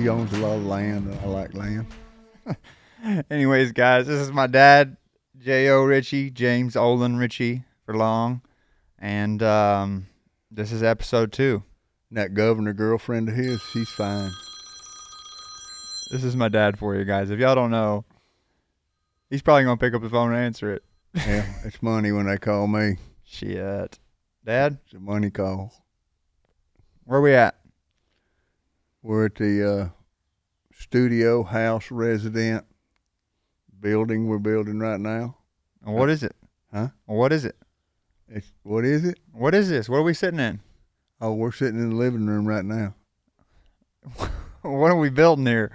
he owns a lot of land, and I like land. Anyways, guys, this is my dad, Jo Richey, James Olin Richey for long, and this is episode 2. And that governor girlfriend of his, she's fine. This is my dad for you guys. If y'all don't know, he's probably gonna pick up the phone and answer it. Yeah, it's money when they call me. Shit, Dad, It's a money call. where we at? We're at the studio house resident building we're building right now. What is it? Huh? What is it? What is it? What is this? What are we sitting in? Oh, we're sitting in the living room right now. What are we building here?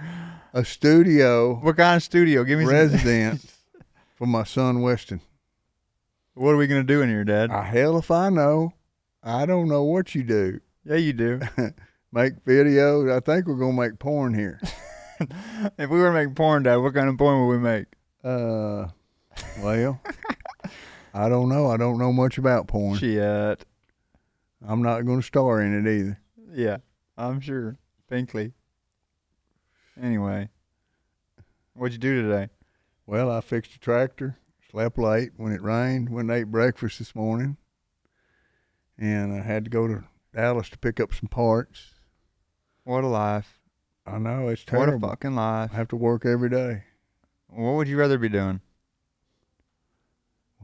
A studio What kind of studio? Give me residence for my son Weston. What are we gonna do in here, Dad? Hell if I know. I don't know what you do. Yeah, you do. Make videos. I think we're gonna make porn here. If we were making porn, Dad, what kind of porn would we make? Well, I don't know. I don't know much about porn. Shit. I'm not gonna star in it either. Yeah, I'm sure. Pinkley. Anyway, what'd you do today? Well, I fixed the tractor. Slept late when it rained. Went and ate breakfast this morning. And I had to go to Dallas to pick up some parts. What a life. I know, it's terrible. What a fucking life. I have to work every day. What would you rather be doing?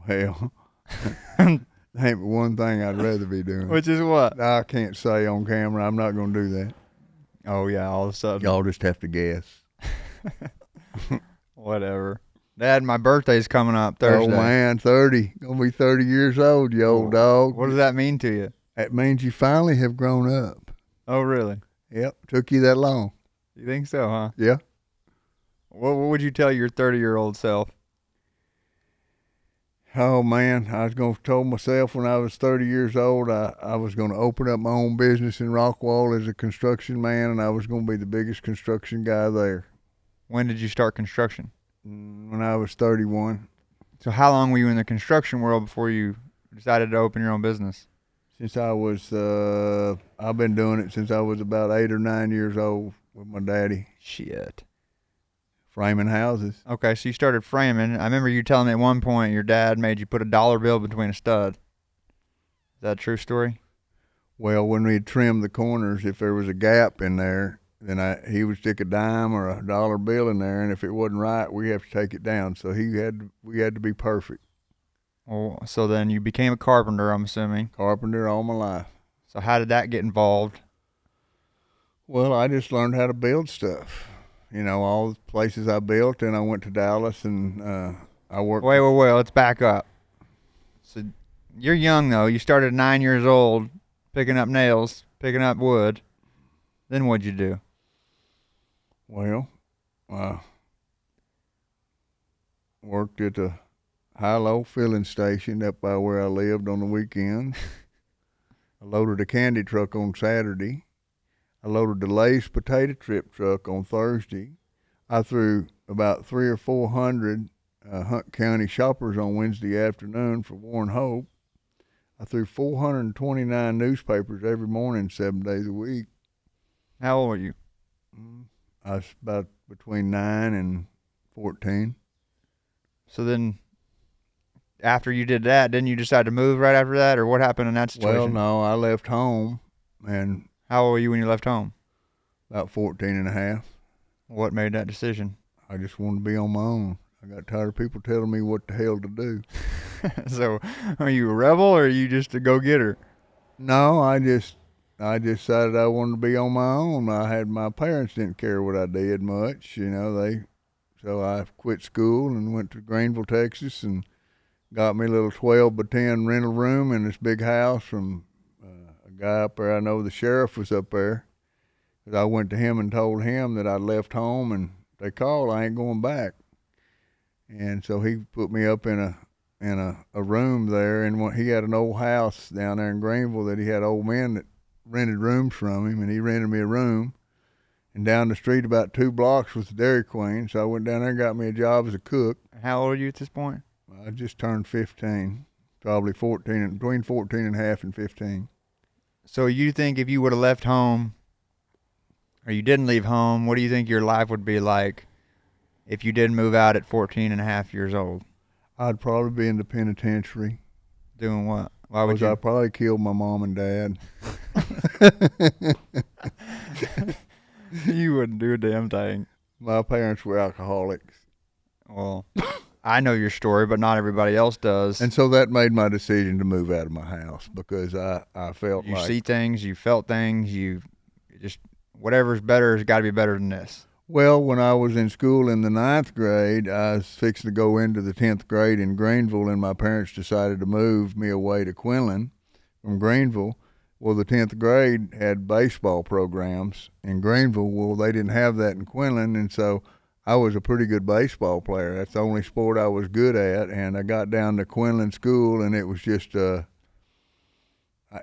Well, there ain't but one thing I'd rather be doing. Which is what? I can't say on camera. I'm not going to do that. Oh, yeah, all of a sudden. Y'all just have to guess. Whatever. Dad, my birthday's coming up Thursday. Oh, man, 30. Going to be 30 years old, you old dog. What does that mean to you? That means you finally have grown up. Oh, really? Yep. Took you that long. You think so, huh? Yeah. What would you tell your 30-year-old self? Oh, man, I was going to told myself when I was 30 years old I was going to open up my own business in Rockwall as a construction man, and I was going to be the biggest construction guy there. When did you start construction? When I was 31. So how long were you in the construction world before you decided to open your own business? Since I was, I've been doing it since I was about 8 or 9 years old with my daddy. Shit. Framing houses. Okay, so you started framing. I remember you telling me at one point your dad made you put a dollar bill between a stud. Is that a true story? Well, when we'd trim the corners, if there was a gap in there, then he would stick a dime or a dollar bill in there, and if it wasn't right, we have to take it down. So we had to be perfect. Well, so then you became a carpenter, I'm assuming. Carpenter all my life. So how did that get involved? Well, I just learned how to build stuff. You know, all the places I built, and I went to Dallas, and I worked. Wait, let's back up. So you're young, though. You started at 9 years old, picking up nails, picking up wood. Then what'd you do? Well, worked at the high-low filling station up by where I lived on the weekends. I loaded a candy truck on Saturday. I loaded the Lay's potato chip truck on Thursday. I threw about 300 or 400 Hunt County shoppers on Wednesday afternoon for Warren Hope. I threw 429 newspapers every morning, 7 days a week. How old were you? I was about between 9 and 14. So then, after you did that, didn't you decide to move right after that, or what happened in that situation? Well, no, I left home, and how old were you when you left home? about 14 and a half. What made that decision? I just wanted to be on my own. I got tired of people telling me what the hell to do. So, are you a rebel, or are you just a go-getter? No, I just decided I wanted to be on my own. My parents didn't care what I did much, you know. So I quit school and went to Greenville, Texas, and got me a little 12 by 10 rental room in this big house from a guy up there. I know the sheriff was up there. 'Cause I went to him and told him that I'd left home, and they called, I ain't going back. And so he put me up in a room there, and he had an old house down there in Greenville that he had old men that rented rooms from him, and he rented me a room. And down the street about 2 blocks was the Dairy Queen, so I went down there and got me a job as a cook. How old are you at this point? I just turned 15, probably 14, between 14 and a half and 15. So you think if you would have left home or you didn't leave home, what do you think your life would be like if you did move out at 14 and a half years old? I'd probably be in the penitentiary. Doing what? Why would 'Cause you? I probably killed my mom and dad. You wouldn't do a damn thing. My parents were alcoholics. Well, I know your story, but not everybody else does. And so that made my decision to move out of my house because I felt You like, see things, you felt things, you just whatever's better has got to be better than this. well, when I was in school in the 9th grade, I was fixing to go into the 10th grade in Greenville, and my parents decided to move me away to Quinlan from Greenville. Well, the 10th grade had baseball programs in Greenville. Well, they didn't have that in Quinlan, and so I was a pretty good baseball player. That's the only sport I was good at, and I got down to Quinlan School, and it was just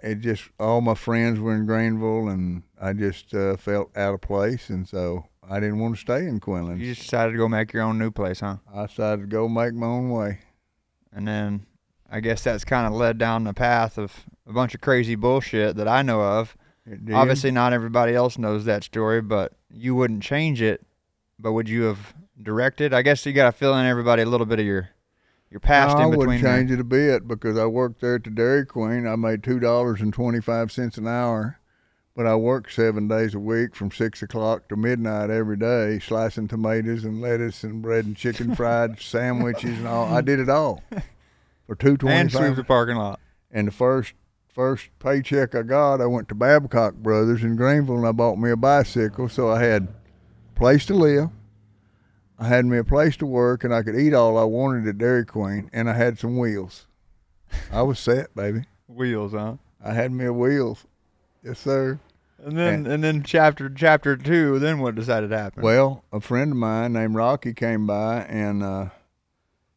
it just all my friends were in Greenville, and I just felt out of place, and so I didn't want to stay in Quinlan. You just decided to go make your own new place, huh? I decided to go make my own way. And then I guess that's kind of led down the path of a bunch of crazy bullshit that I know of. It did. Obviously, not everybody else knows that story, but you wouldn't change it. But would you have directed? I guess you got to fill in everybody a little bit of your past No, in I between. wouldn't change it a bit because I worked there at the Dairy Queen. I made $2.25 an hour, but I worked 7 days a week from 6 o'clock to midnight every day, slicing tomatoes and lettuce and bread and chicken fried sandwiches and all. I did it all for And sweep the $2.25. parking lot. And the first paycheck I got, I went to Babcock Brothers in Greenville and I bought me a bicycle, so I had a place to live. I had me a place to work, and I could eat all I wanted at Dairy Queen, and I had some wheels. I was set, baby. Wheels, huh? I had me a wheels. Yes, sir. And then chapter 2. Then what decided to happen? Well, a friend of mine named Rocky came by, and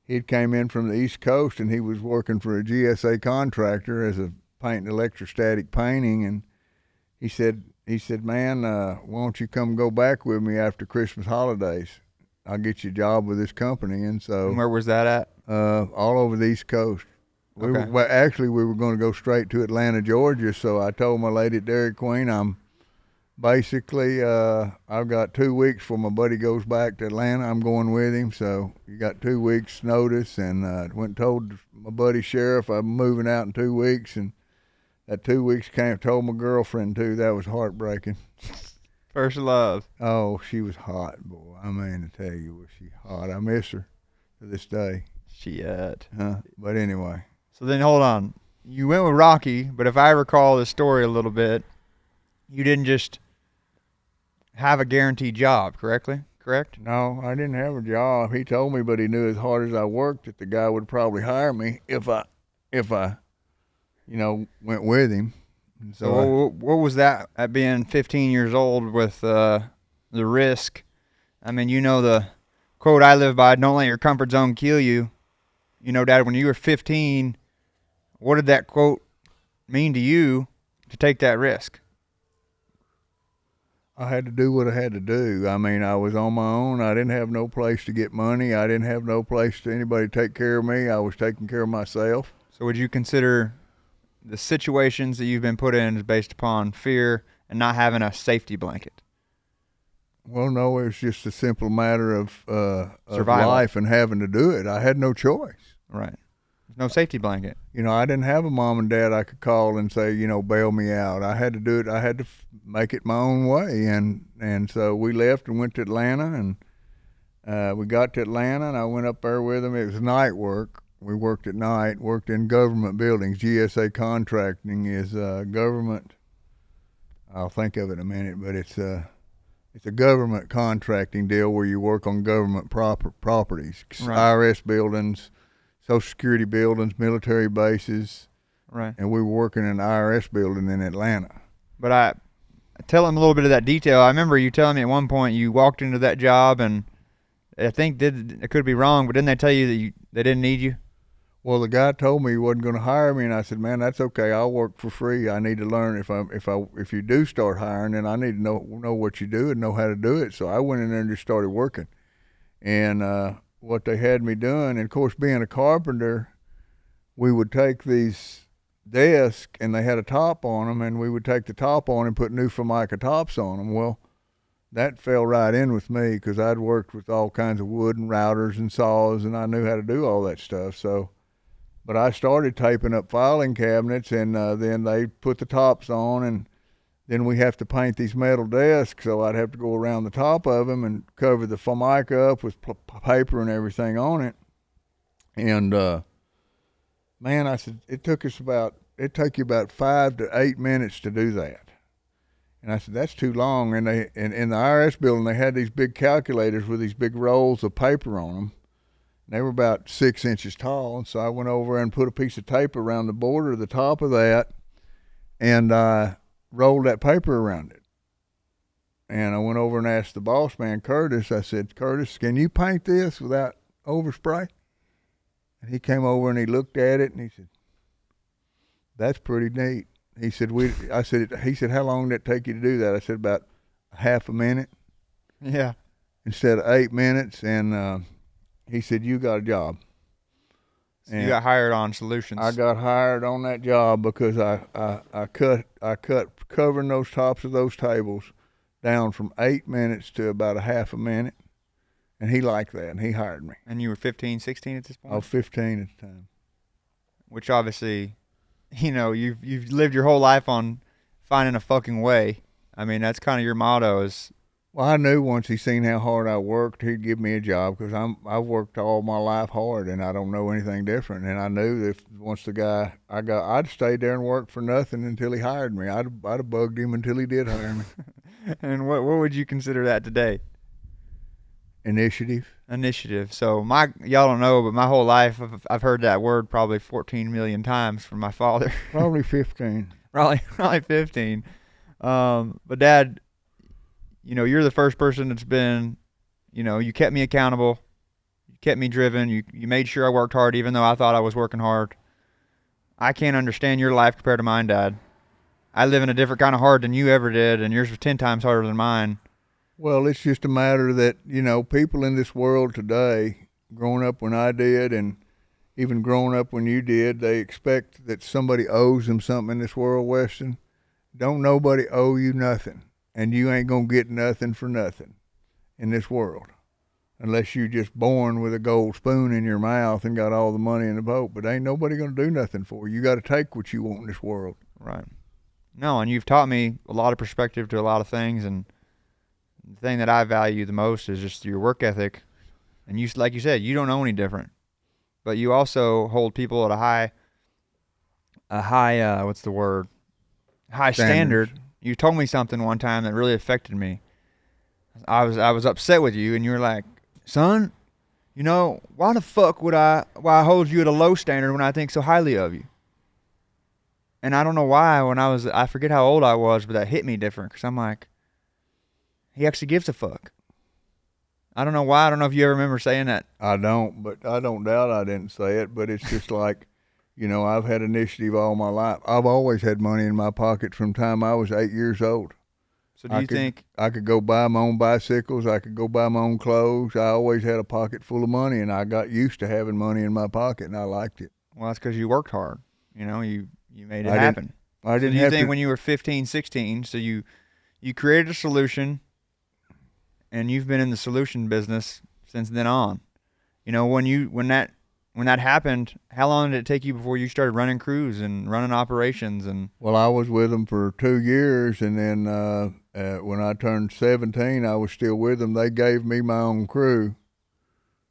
he came in from the East Coast, and he was working for a GSA contractor as a painting electrostatic painting, and he said, man, why don't you come go back with me after Christmas holidays? I'll get you a job with this company. And so And where was that at? all over the East Coast. Okay. We were going to go straight to Atlanta, Georgia. So I told my lady at Dairy Queen, I'm basically, I've got 2 weeks before my buddy goes back to Atlanta. I'm going with him. So you got 2 weeks notice, and went and told my buddy sheriff I'm moving out in 2 weeks. And that 2 weeks came, told my girlfriend too. That was heartbreaking. First love. Oh, she was hot, boy. I mean, to tell you, was she hot. I miss her to this day. Shit. But anyway. So then hold on. You went with Rocky, but if I recall the story a little bit, you didn't just have a guaranteed job, correct? No, I didn't have a job. He told me, but he knew as hard as I worked that the guy would probably hire me if I went with him. And So what was that at being 15 years old with the risk? I mean, the quote I live by, don't let your comfort zone kill you. Dad, when you were 15, what did that quote mean to you to take that risk? I had to do what I had to do. I mean, I was on my own. I didn't have no place to get money. I didn't have no place to anybody take care of me. I was taking care of myself. So would you consider the situations that you've been put in is based upon fear and not having a safety blanket? Well, no, it was just a simple matter of Survival. life and having to do it. I had no choice. Right. There's no safety blanket. I didn't have a mom and dad I could call and say, bail me out. I had to do it. I had to make it my own way. And so we left and went to Atlanta, and we got to Atlanta, and I went up there with them. It was night work. We worked at night, worked in government buildings. GSA contracting is government. I'll think of it in a minute, but it's a government contracting deal where you work on government properties, Right. IRS buildings, Social Security buildings, military bases. Right. And we were working in an IRS building in Atlanta. But I tell him a little bit of that detail. I remember you telling me at one point you walked into that job, and I think I could be wrong, but didn't they tell you that they didn't need you? Well, the guy told me he wasn't going to hire me, and I said, "Man, that's okay. I'll work for free. I need to learn. If you do start hiring, then I need to know what you do and know how to do it." So I went in there and just started working. And what they had me doing, and of course, being a carpenter, we would take these desks, and they had a top on them, and we would take the top on and put new Formica tops on them. Well, that fell right in with me because I'd worked with all kinds of wood and routers and saws, and I knew how to do all that stuff. So, but I started taping up filing cabinets, and then they put the tops on, and then we have to paint these metal desks. So I'd have to go around the top of them and cover the formica up with paper and everything on it. And man, I said it took you about 5 to 8 minutes to do that. And I said, that's too long. And in the IRS building, they had these big calculators with these big rolls of paper on them. And they were about 6 inches tall. And so I went over and put a piece of tape around the border of the top of that, and I rolled that paper around it. And I went over and asked the boss man, Curtis, I said, Curtis, can you paint this without overspray? And he came over and he looked at it and he said, that's pretty neat. He said, he said, how long did it take you to do that? I said, about half a minute. Yeah. Instead of 8 minutes. And he said, you got a job. So you got hired on Solutions. I got hired on that job because I cut covering those tops of those tables down from 8 minutes to about a half a minute. And he liked that, and he hired me. And you were 15, 16 at this point? I was 15 at the time. Which obviously, you've lived your whole life on finding a fucking way. I mean, that's kind of your motto is. Well, I knew once he seen how hard I worked, he'd give me a job because I've worked all my life hard, and I don't know anything different. And I knew that if once the guy I'd stayed there and worked for nothing until he hired me. I'd have bugged him until he did hire me. And what would you consider that today? Initiative. So y'all don't know, but my whole life I've heard that word probably 14 million times from my father. Probably 15. Probably 15. But Dad, you're the first person that's been, you kept me accountable, you kept me driven, you made sure I worked hard even though I thought I was working hard. I can't understand your life compared to mine, Dad. I live in a different kind of hard than you ever did, and yours was 10 times harder than mine. Well, it's just a matter that, people in this world today, growing up when I did and even growing up when you did, they expect that somebody owes them something in this world, Weston. Don't nobody owe you nothing, and you ain't going to get nothing for nothing in this world unless you just born with a gold spoon in your mouth and got all the money in the boat. But ain't nobody going to do nothing for you. You got to take what you want in this world. Right. No, and you've taught me a lot of perspective to a lot of things, and the thing that I value the most is just your work ethic. And you, like you said, you don't know any different, but you also hold people at a high, what's the word? High standard. You told me something one time that really affected me. I was upset with you, and you were like, son, why the fuck would I hold you at a low standard when I think so highly of you? And I don't know why I forget how old I was, but that hit me different because I'm like, he actually gives a fuck. I don't know why. I don't know if you ever remember saying that. I don't, but I don't doubt I didn't say it, but it's just like, I've had initiative all my life. I've always had money in my pocket from the time I was 8 years old. So do you think I could go buy my own bicycles? I could go buy my own clothes. I always had a pocket full of money, and I got used to having money in my pocket, and I liked it. Well, that's because you worked hard. You made it happen. I didn't do you have think to, when you were 15, 16, so you created a solution, and you've been in the solution business since then on. When that happened, how long did it take you before you started running crews and running operations? And well, I was with them for 2 years, and then when I turned 17, I was still with them. They gave me my own crew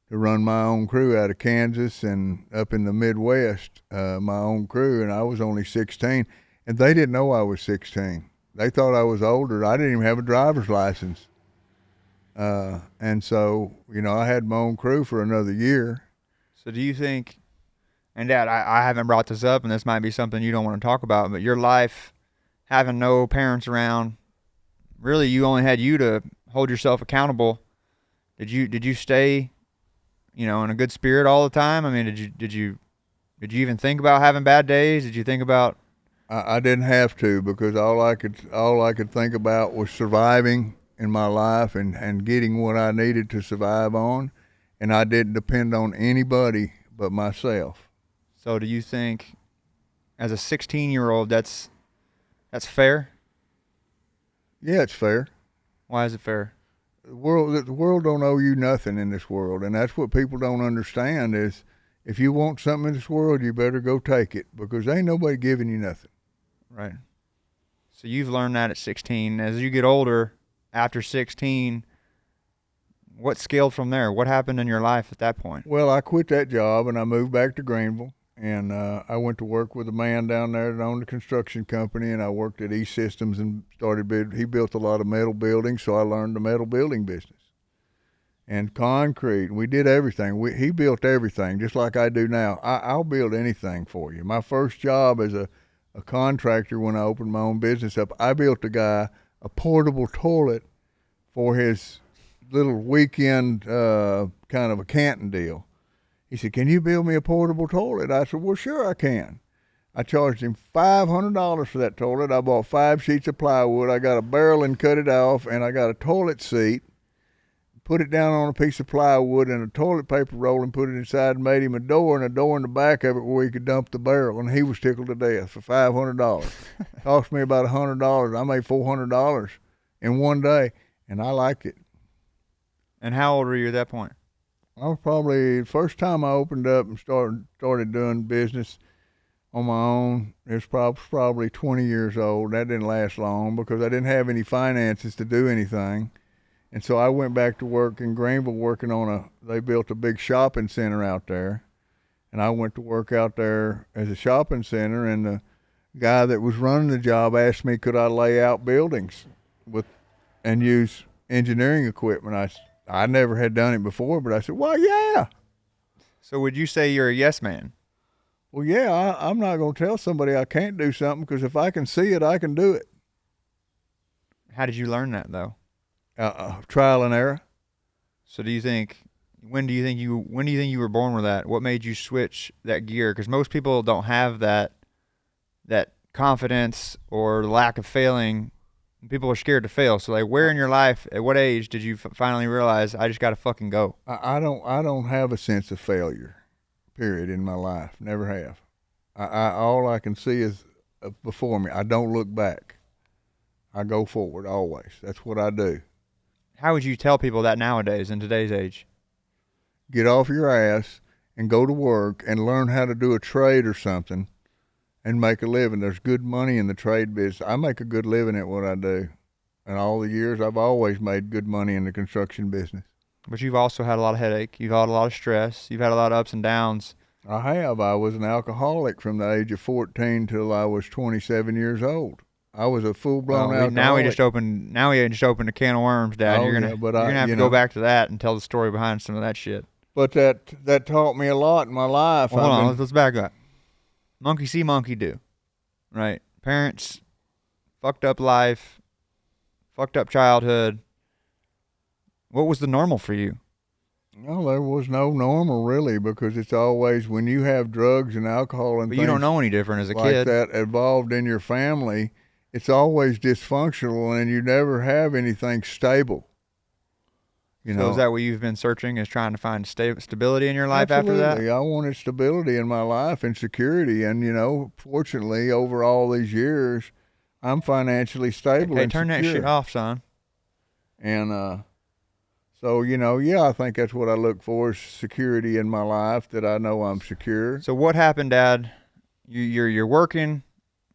to run my own crew out of Kansas and up in the Midwest, my own crew, and I was only 16, and they didn't know I was 16. They thought I was older. I didn't even have a driver's license. And so, I had my own crew for another year. So do you think, and Dad, I haven't brought this up, and this might be something you don't want to talk about, but your life, having no parents around, really you only had you to hold yourself accountable. Did you stay, in a good spirit all the time? I mean, did you even think about having bad days? Did you think about? I didn't have to, because all I could think about was surviving in my life and getting what I needed to survive on, and I didn't depend on anybody but myself. So do you think, as a 16-year-old, that's fair? Yeah, it's fair. Why is it fair? The world don't owe you nothing in this world, and that's what people don't understand is if you want something in this world, you better go take it because ain't nobody giving you nothing. Right. So you've learned that at 16. As you get older, after 16, what scaled from there? What happened in your life at that point? Well, I quit that job and I moved back to Greenville, and I went to work with a man down there that owned a construction company, and I worked at E-Systems and he built a lot of metal buildings, so I learned the metal building business. And concrete, we did everything. He built everything, just like I do now. I'll build anything for you. My first job as a contractor when I opened my own business up, I built a guy a portable toilet for his little weekend kind of a Canton deal. He said, "Can you build me a portable toilet?" I said, "Well, sure I can." I charged him $500 for that toilet. I bought 5 sheets of plywood. I got a barrel and cut it off, and I got a toilet seat, put it down on a piece of plywood and a toilet paper roll and put it inside and made him a door and a door in the back of it where he could dump the barrel. And he was tickled to death for $500. Cost me about $100. I made $400 in one day, and I liked it. And how old were you at that point? I was probably, first time I opened up and started doing business on my own, it was probably 20 years old. That didn't last long because I didn't have any finances to do anything. And so I went back to work in Greenville working on they built a big shopping center out there. And I went to work out there as a shopping center, and the guy that was running the job asked me could I lay out buildings and use engineering equipment. I never had done it before, but I said, "Well, yeah." So would you say you're a yes man? Well, yeah, I'm not going to tell somebody I can't do something because if I can see it, I can do it. How did you learn that though? Trial and error. So when do you think you were born with that? What made you switch that gear? Because most people don't have that confidence or lack of failing. People are scared to fail. So like, where in your life, at what age did you finally realize I just got to fucking go? I don't have a sense of failure, period, in my life. Never have. All I can see is before me. I don't look back. I go forward always. That's what I do. How would you tell people that nowadays in today's age? Get off your ass and go to work and learn how to do a trade or something and make a living. There's good money in the trade business. I make a good living at what I do. And all the years, I've always made good money in the construction business. But you've also had a lot of headache. You've had a lot of stress. You've had a lot of ups and downs. I have. I was an alcoholic from the age of 14 till I was 27 years old. I was a full-blown alcoholic. Now we just opened a can of worms, Dad. You're gonna have to go back to that and tell the story behind some of that shit. But that taught me a lot in my life. Well, hold on, let's back up. Monkey see, monkey do. Right? Parents, fucked up life, fucked up childhood. What was the normal for you? No, there was no normal really, because it's always when you have drugs and alcohol and but things you don't know any different as a like kid. that involved in your family, it's always dysfunctional and you never have anything stable. So is that what you've been searching, is trying to find stability in your life? Absolutely. After that? I wanted stability in my life and security, and fortunately over all these years I'm financially stable and turn secure. That shit off, son. And so, I think that's what I look for, is security in my life, that I know I'm secure. So what happened, Dad? You're working,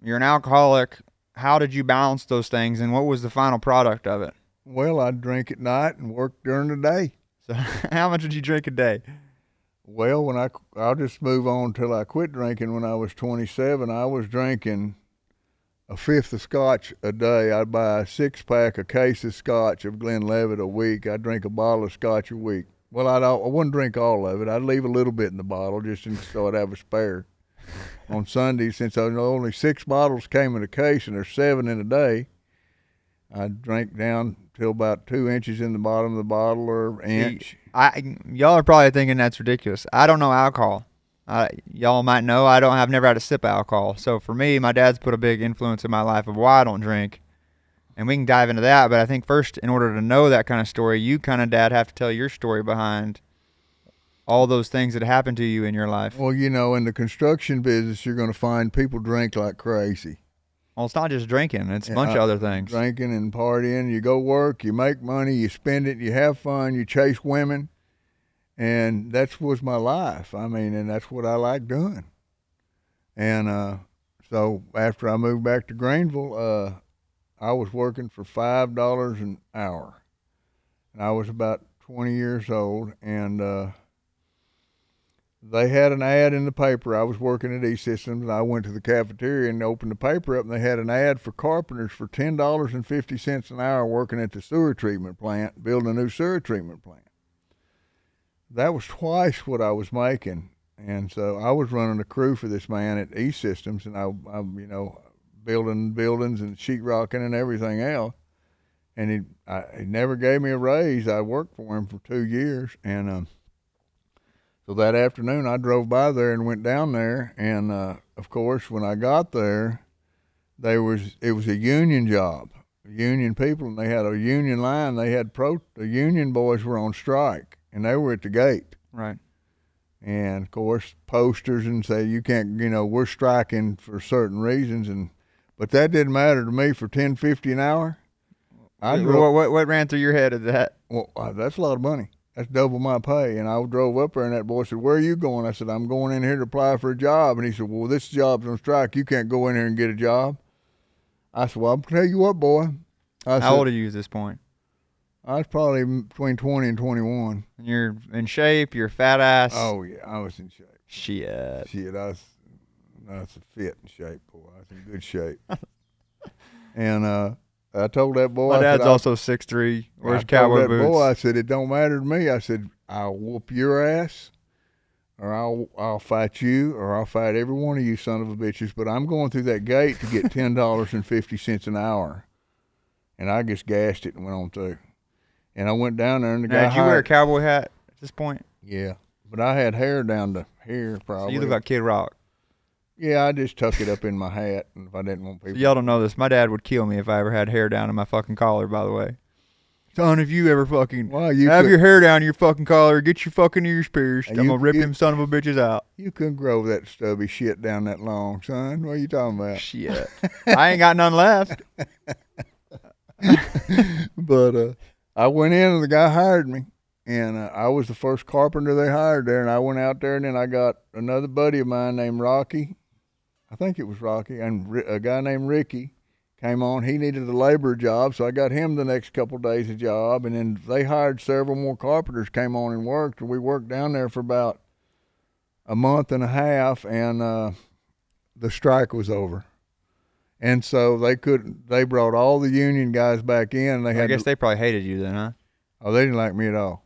you're an alcoholic. How did you balance those things, and what was the final product of it? Well, I'd drink at night and work during the day. So how much did you drink a day? Well, I'll just move on till I quit drinking. When I was 27, I was drinking a fifth of scotch a day. I'd buy a 6-pack, a case of scotch of Glenlivet a week. I'd drink a bottle of scotch a week. Well, I wouldn't drink all of it. I'd leave a little bit in the bottle so I'd have a spare. On Sunday, since only 6 bottles came in a case and there's 7 in a day, I'd drink down till about 2 inches in the bottom of the bottle, or inch. Y'all are probably thinking that's ridiculous. I don't know alcohol. Y'all might know I've never had a sip of alcohol. So for me, my dad's put a big influence in my life of why I don't drink. And we can dive into that, but I think first, in order to know that kind of story, you kind of, Dad, have to tell your story behind all those things that happened to you in your life. Well, in the construction business, you're going to find people drink like crazy. Well, it's not just drinking. It's a bunch of other things. Drinking and partying. You go work, you make money, you spend it, you have fun, you chase women. And that was my life. I mean, and that's what I like doing. And so after I moved back to Greenville, I was working for $5 an hour. And I was about 20 years old. And they had an ad in the paper. I was working at E-Systems, and I went to the cafeteria and opened the paper up, and they had an ad for carpenters for $10.50 an hour working at the sewer treatment plant, building a new sewer treatment plant. That was twice what I was making. And so I was running a crew for this man at E-Systems, and I building buildings and sheetrocking and everything else. And he never gave me a raise. I worked for him for 2 years, and so that afternoon I drove by there and went down there, and of course when I got there, it was a union job, union people, and they had a union line. They had the union boys were on strike, and they were at the gate. Right. And of course posters and say you can't, we're striking for certain reasons, but that didn't matter to me for $10.50 an hour. What ran through your head of that? Well, that's a lot of money. That's double my pay. And I drove up there, and that boy said, "Where are you going?" I said, "I'm going in here to apply for a job." And he said, "Well, this job's on strike. You can't go in here and get a job." I said, "Well, I'll tell you what, boy." How old are you at this point? I was probably between 20 and 21. And you're in shape. You're a fat ass. Oh, yeah, I was in shape. Shit, I was a fit in shape, boy. I was in good shape. And I told that boy. My dad's also 6'3". Wears cowboy boots. Boy, I said, "It don't matter to me." I said, "I'll whoop your ass, or I'll fight you, or I'll fight every one of you son of a bitches. But I'm going through that gate to get $10.50 an hour." And I just gassed it and went on through. And I went down there, and the guy. Did you wear a cowboy hat at this point? Yeah, but I had hair down to here probably. So you look like Kid Rock. Yeah, I just tuck it up in my hat, and if I didn't want people. So y'all don't know this. My dad would kill me if I ever had hair down in my fucking collar. By the way, son, if you ever fucking have your hair down in your fucking collar, get your fucking ears pierced, I'm gonna rip them son of a bitches out. You couldn't grow that stubby shit down that long, son. What are you talking about? Shit, I ain't got none left. But I went in, and the guy hired me. And I was the first carpenter they hired there, and I went out there, and then I got another buddy of mine named Rocky. I think it was Rocky, and a guy named Ricky came on. He needed a labor job, so I got him the next couple of days a job, and then they hired several more carpenters, came on and worked, and we worked down there for about a month and a half, and the strike was over. And so they brought all the union guys back in. I guess they probably hated you then, huh? Oh, they didn't like me at all.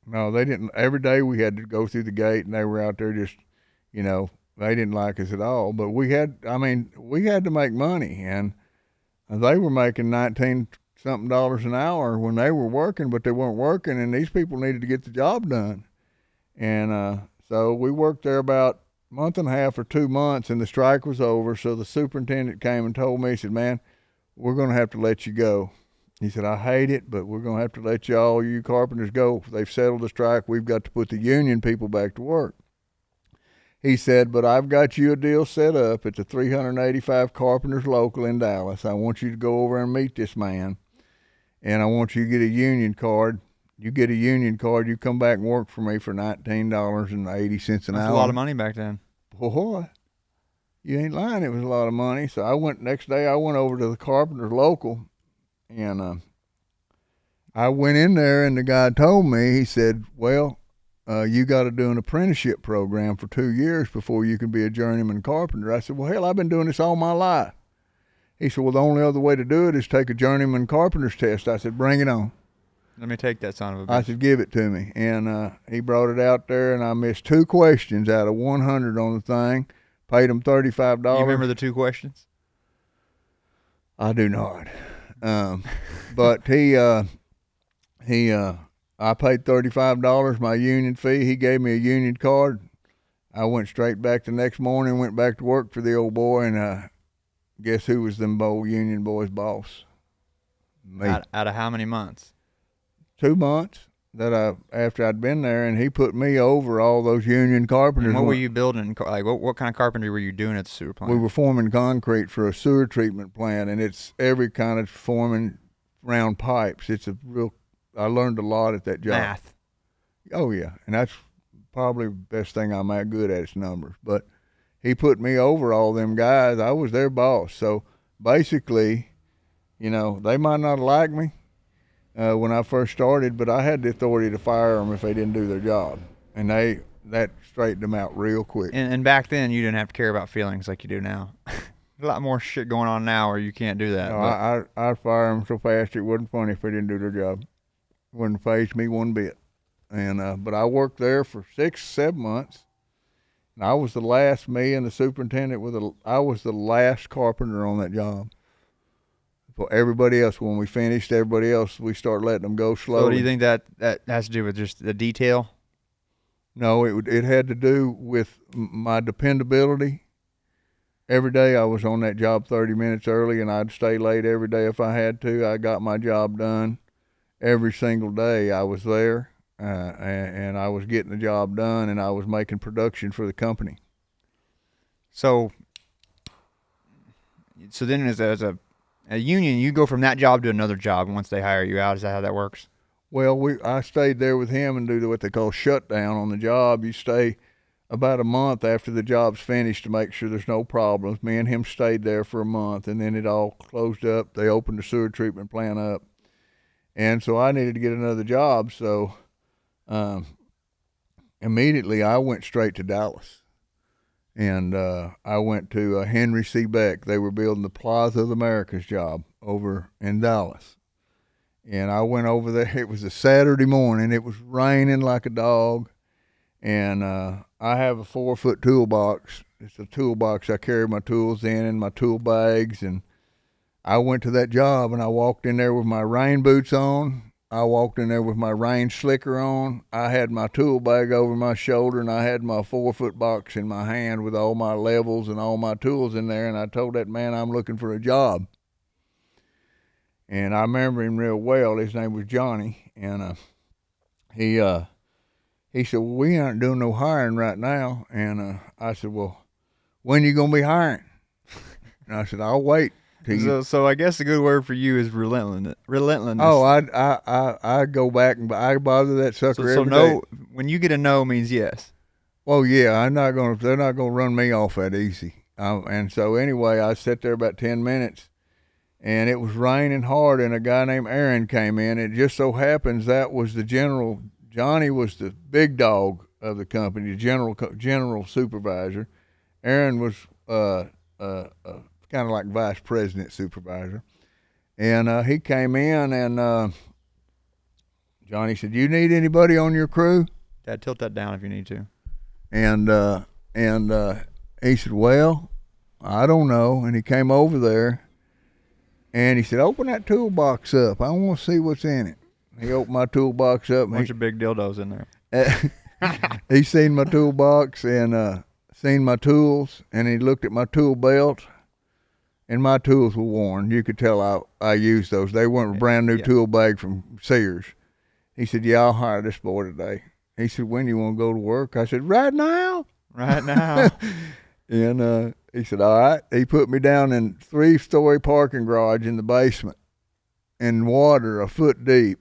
No, they didn't. Every day we had to go through the gate, and they were out there just, they didn't like us at all. But we had to make money, and they were making 19-something dollars an hour when they were working, but they weren't working, and these people needed to get the job done. And so we worked there about a month and a half or 2 months, and the strike was over. So the superintendent came and told me, he said, "Man, we're going to have to let you go." He said, "I hate it, but we're going to have to let all you carpenters go. They've settled the strike. We've got to put the union people back to work." He said, "But I've got you a deal set up at the 385 Carpenters Local in Dallas. I want you to go over and meet this man, and I want you to get a union card. You get a union card, you come back and work for me for $19.80 an hour." That's a lot of money back then. Boy, you ain't lying. It was a lot of money. So next day I went over to the Carpenters Local. And I went in there, and the guy told me, he said, "Well, you got to do an apprenticeship program for 2 years before you can be a journeyman carpenter." I said, "Well, hell, I've been doing this all my life." He said, "Well, the only other way to do it is take a journeyman carpenter's test." I said, "Bring it on." Let me take that son of a bitch. I said, "Give it to me." And he brought it out there, and I missed 2 questions out of 100 on the thing. Paid him $35. You remember the 2 questions? I do not. But I paid $35, my union fee. He gave me a union card. I went straight back the next morning, went back to work for the old boy, and guess who was them union boys' boss? Me. Out of how many months? 2 months. after I'd been there, and he put me over all those union carpenters. And what were you building? Like, what kind of carpentry were you doing at the sewer plant? We were forming concrete for a sewer treatment plant, and it's every kind of forming round pipes. I learned a lot at that job. Math. Oh yeah, and that's probably the best thing I'm that good at is numbers. But he put me over all them guys. I was their boss. So basically, they might not have liked me when I first started, but I had the authority to fire them if they didn't do their job, and that straightened them out real quick. And back then, you didn't have to care about feelings like you do now. A lot more shit going on now where you can't do that. No, I'd fire them so fast it wasn't funny if they didn't do their job. Wouldn't faze me one bit. And but I worked there for 6-7 months. And I was the last. Me and the superintendent I was the last carpenter on that job. For everybody else, when we finished, everybody else, we start letting them go slowly. So do you think that has to do with just the detail? No, it had to do with my dependability. Every day I was on that job 30 minutes early, and I'd stay late every day if I had to. I got my job done every single day. I was there, and I was getting the job done, and I was making production for the company. So then as a union, you go from that job to another job once they hire you out. Is that how that works? Well, I stayed there with him and do what they call shutdown on the job. You stay about a month after the job's finished to make sure there's no problems. Me and him stayed there for a month, and then it all closed up. They opened the sewer treatment plant up. And so I needed to get another job, so immediately I went straight to Dallas. And I went to Henry C. Beck. They were building the Plaza of the Americas job over in Dallas. And I went over there. It was a Saturday morning. It was raining like a dog. And I have a 4-foot toolbox. It's a toolbox I carry my tools in and my tool bags. And I went to that job, and I walked in there with my rain boots on. I walked in there with my rain slicker on. I had my tool bag over my shoulder, and I had my 4-foot box in my hand with all my levels and all my tools in there. And I told that man I'm looking for a job. And I remember him real well. His name was Johnny. And he said, well, we aren't doing no hiring right now. And I said, well, when you going to be hiring? And I said, I'll wait. So I guess a good word for you is relentlessness. Oh, I go back and I bother that sucker every day. When you get a no means yes. Well, yeah, they're not gonna run me off that easy. And so anyway, I sat there about 10 minutes, and it was raining hard, and a guy named Aaron came in. It just so happens that was the general. Johnny was the big dog of the company, the general supervisor. Aaron was kind of like vice president supervisor. And he came in, and Johnny said, you need anybody on your crew? Dad, tilt that down if you need to. And he said, well, I don't know. And he came over there, and he said, open that toolbox up. I want to see what's in it. He opened my toolbox up. Bunch of big dildos in there. He seen my toolbox and seen my tools, and he looked at my tool belt. And my tools were worn. You could tell I used those. They weren't a brand new tool bag from Sears. He said, yeah, I'll hire this boy today. He said, when you want to go to work? I said, right now. Right now. And he said, all right. He put me down in 3-story parking garage in the basement in water a foot deep,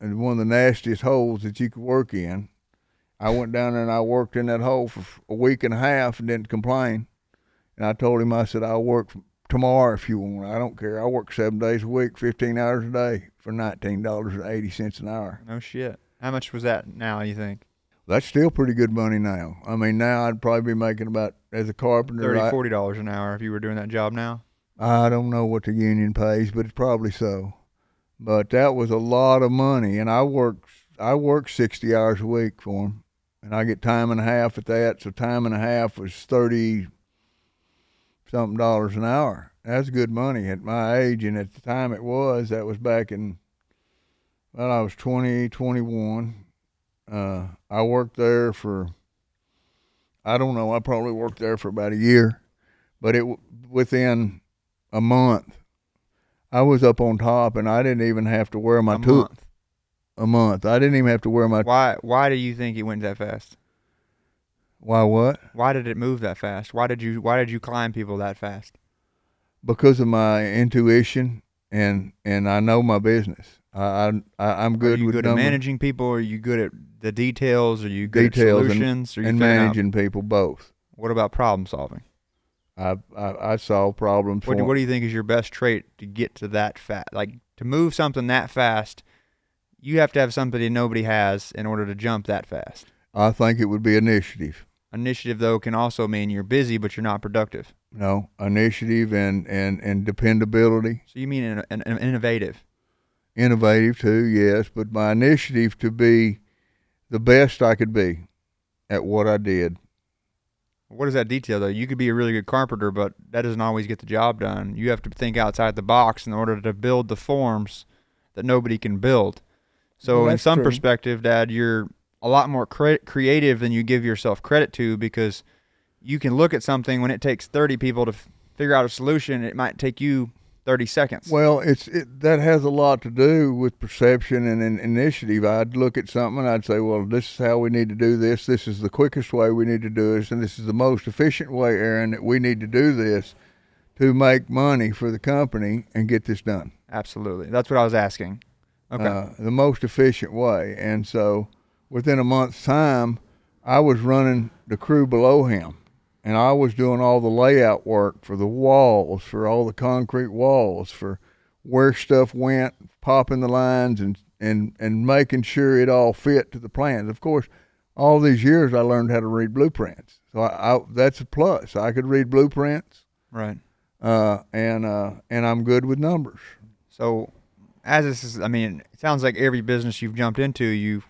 and one of the nastiest holes that you could work in. I went down there and I worked in that hole for a week and a half and didn't complain. And I told him, I said, I'll work tomorrow if you want. I don't care. I work 7 days a week, 15 hours a day for $19.80 an hour. No shit. How much was that now, you think? That's still pretty good money now. I mean, now I'd probably be making about, as a carpenter, $30, $40 an hour if you were doing that job now? I don't know what the union pays, but it's probably so. But that was a lot of money, and I worked 60 hours a week for them, and I get time and a half at that, so time and a half was $30-something an hour. That's good money at my age, and at the time that was back in, well, I was 20, 21. I worked there for, I don't know, I probably worked there for about a year, but within a month, I was up on top, and I didn't even have to wear my tool. a month. I didn't even have to wear my. Why do you think it went that fast? Why what? Why did it move that fast? Why did you climb people that fast? Because of my intuition and I know my business. I'm good Are you with good at numbers, managing people? Are you good at the details? Are you good details, at solutions? Are you and figuring out- managing people both. What about problem solving? I solve problems. What do you think is your best trait to get to that fast? Like to move something that fast, you have to have something that nobody has in order to jump that fast. I think it would be initiative. Initiative, though, can also mean you're busy but you're not productive. No, initiative and dependability. So you mean an innovative? Innovative too, yes, but my initiative to be the best I could be at what I did. What does that detail, though? You could be a really good carpenter, but that doesn't always get the job done. You have to think outside the box in order to build the forms that nobody can build. So Well, in some true. perspective, Dad, you're a lot more creative than you give yourself credit to, because you can look at something when it takes 30 people to figure out a solution. It might take you 30 seconds. Well, that has a lot to do with perception and initiative. I'd look at something and I'd say, well, this is how we need to do this. This is the quickest way we need to do this, and this is the most efficient way, Aaron, that we need to do this to make money for the company and get this done. Absolutely. That's what I was asking. Okay. The most efficient way. And so within a month's time, I was running the crew below him. And I was doing all the layout work for the walls, for all the concrete walls, for where stuff went, popping the lines and making sure it all fit to the plans. Of course, all these years I learned how to read blueprints. So I that's a plus. I could read blueprints. Right. And I'm good with numbers. So as this is, I mean, it sounds like every business you've jumped into, you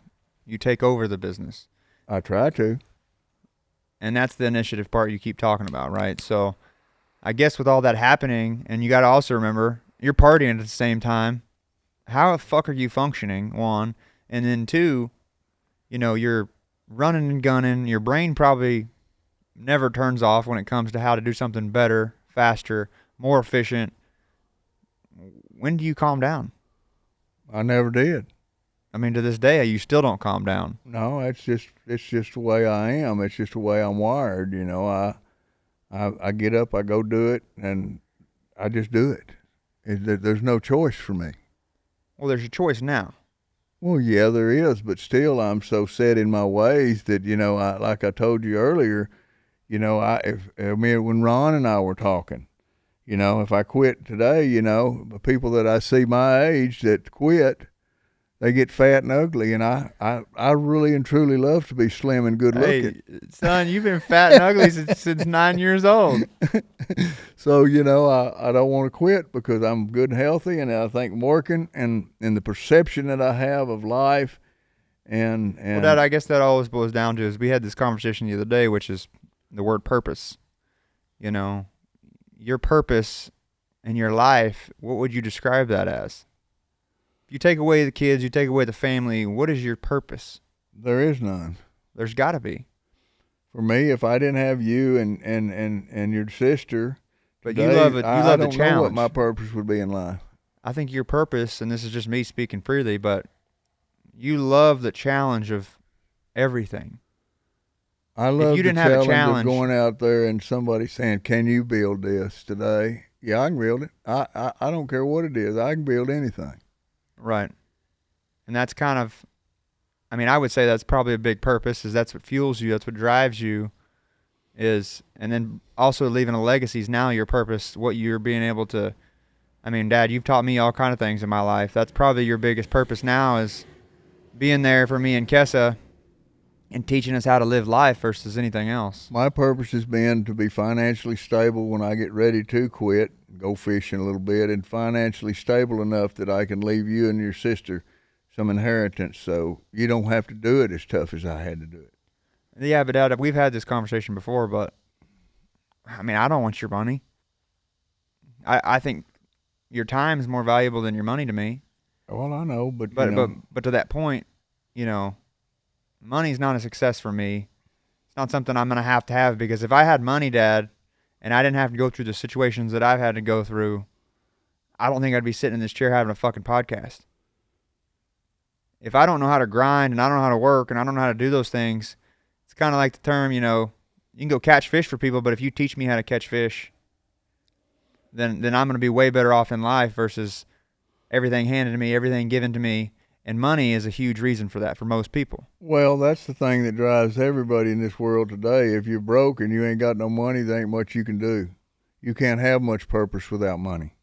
take over the business. I try to. And that's the initiative part you keep talking about, right? So I guess with all that happening, and you got to also remember, you're partying at the same time. How the fuck are you functioning, one? And then two, you're running and gunning. Your brain probably never turns off when it comes to how to do something better, faster, more efficient. When do you calm down? I never did. I mean, to this day, you still don't calm down. No, it's just the way I am. It's just the way I'm wired. I get up, I go do it, and I just do it. There's no choice for me. Well, there's a choice now. Well, yeah, there is, but still, I'm so set in my ways that like I told you earlier, when Ron and I were talking, if I quit today, the people that I see my age that quit, they get fat and ugly, and I really and truly love to be slim and good looking. Hey, son, you've been fat and ugly since 9 years old. So, I don't want to quit because I'm good and healthy, and I think I'm working and the perception that I have of life and Well, Dad, I guess that always boils down to is we had this conversation the other day, which is the word purpose. Your purpose in your life, what would you describe that as? You take away the kids, you take away the family, what is your purpose? There is none. There's got to be. For me, if I didn't have you and your sister, But today, you love it. You I love the don't know challenge. what my purpose would be in life. I think your purpose, and this is just me speaking freely, but you love the challenge of everything. I love you the didn't have a challenge challenge- of going out there and somebody saying, "Can you build this today?" Yeah, I can build it. I don't care what it is. I can build anything. Right. And that's kind of, I mean, I would say that's probably a big purpose, is that's what fuels you, that's what drives you, is, and then also leaving a legacy is now your purpose, what you're being able to, I mean, Dad, you've taught me all kind of things in my life. That's probably your biggest purpose now, is being there for me and Kessa and teaching us how to live life versus anything else. My purpose has been to be financially stable when I get ready to quit, go fishing a little bit, and financially stable enough that I can leave you and your sister some inheritance so you don't have to do it as tough as I had to do it. Yeah, but Dad, we've had this conversation before, but I mean, I don't want your money. I think your time is more valuable than your money to me. Well, I know, but But to that point, money's not a success for me. It's not something I'm gonna have to have, because if I had money, Dad, and I didn't have to go through the situations that I've had to go through, I don't think I'd be sitting in this chair having a fucking podcast. if I don't know how to grind and I don't know how to work and I don't know how to do those things, it's kind of like the term, you can go catch fish for people, but if you teach me how to catch fish, then I'm going to be way better off in life versus everything handed to me, everything given to me. And money is a huge reason for that for most people. Well, that's the thing that drives everybody in this world today. If you're broke and you ain't got no money, there ain't much you can do. You can't have much purpose without money.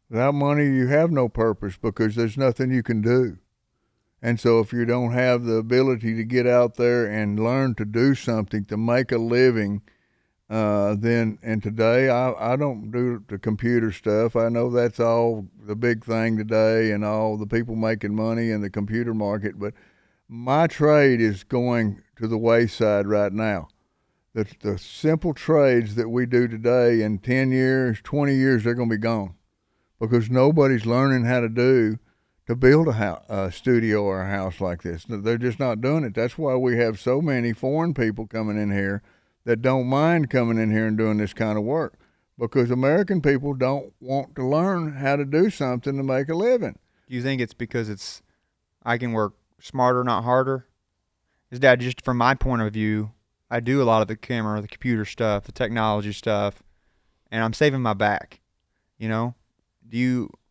Without money, you have no purpose because there's nothing you can do. And so if you don't have the ability to get out there and learn to do something, to make a living, and today I don't do the computer stuff. I know that's all the big thing today and all the people making money in the computer market, but my trade is going to the wayside right now. The simple trades that we do today, in 10 years, 20 years, they're going to be gone because nobody's learning how to build a studio or a house like this. They're just not doing it. That's why we have so many foreign people coming in here that don't mind coming in here and doing this kind of work because American people don't want to learn how to do something to make a living. Do you think it's because I can work smarter, not harder? Is that just from my point of view, I do a lot of the camera, the computer stuff, the technology stuff, and I'm saving my back, Do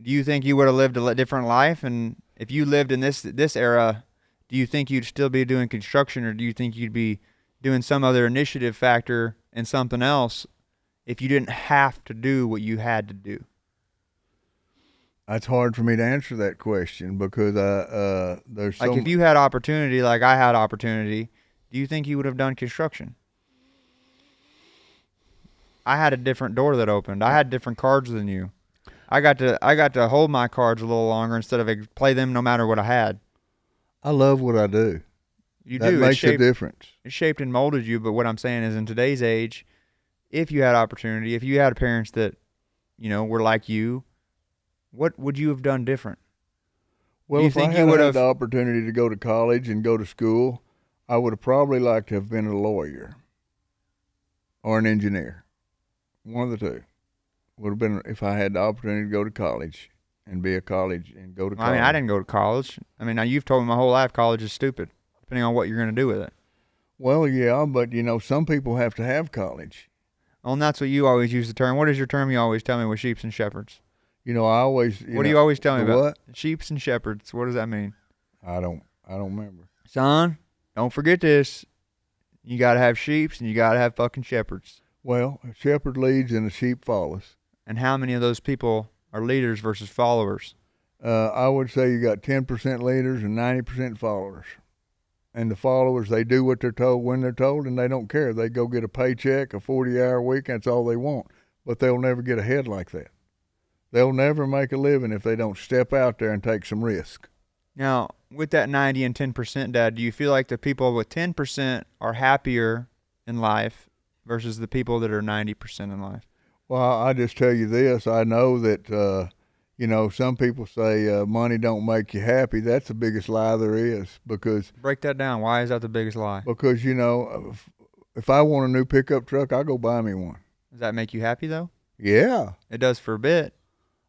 you think you would have lived a different life? And if you lived in this era, do you think you'd still be doing construction, or do you think you'd be doing some other initiative factor and something else if you didn't have to do what you had to do? It's hard for me to answer that question because there's so if you had opportunity, like I had opportunity, do you think you would have done construction? I had a different door that opened. I had different cards than you. I got to hold my cards a little longer instead of play them no matter what I had. I love what I do. That makes a difference. It shaped and molded you, but what I'm saying is in today's age, if you had opportunity, if you had parents that, were like you, what would you have done different? Well, if I had the opportunity to go to college and go to school, I would have probably liked to have been a lawyer or an engineer. One of the two. Would have been if I had the opportunity to go to college and be a college and go to college. I mean, I didn't go to college. Now you've told me my whole life college is stupid, depending on what you're going to do with it. Well, yeah, but some people have to have college. Oh, and that's what you always use the term. What is your term you always tell me with sheeps and shepherds? I always. What do you always tell me about? What? Sheeps and shepherds. What does that mean? I don't remember. Son, don't forget this. You got to have sheeps and you got to have fucking shepherds. Well, a shepherd leads and a sheep follows. And how many of those people are leaders versus followers? I would say you got 10% leaders and 90% followers. And the followers, they do what they're told when they're told, and they don't care. They go get a paycheck, a 40-hour week, that's all they want. But they'll never get ahead like that. They'll never make a living if they don't step out there and take some risk. Now, with that 90 and 10%, Dad, do you feel like the people with 10% are happier in life versus the people that are 90% in life? Well, I just tell you this. I know that, some people say money don't make you happy. That's the biggest lie there is because... Break that down. Why is that the biggest lie? Because, if I want a new pickup truck, I'll go buy me one. Does that make you happy, though? Yeah. It does for a bit.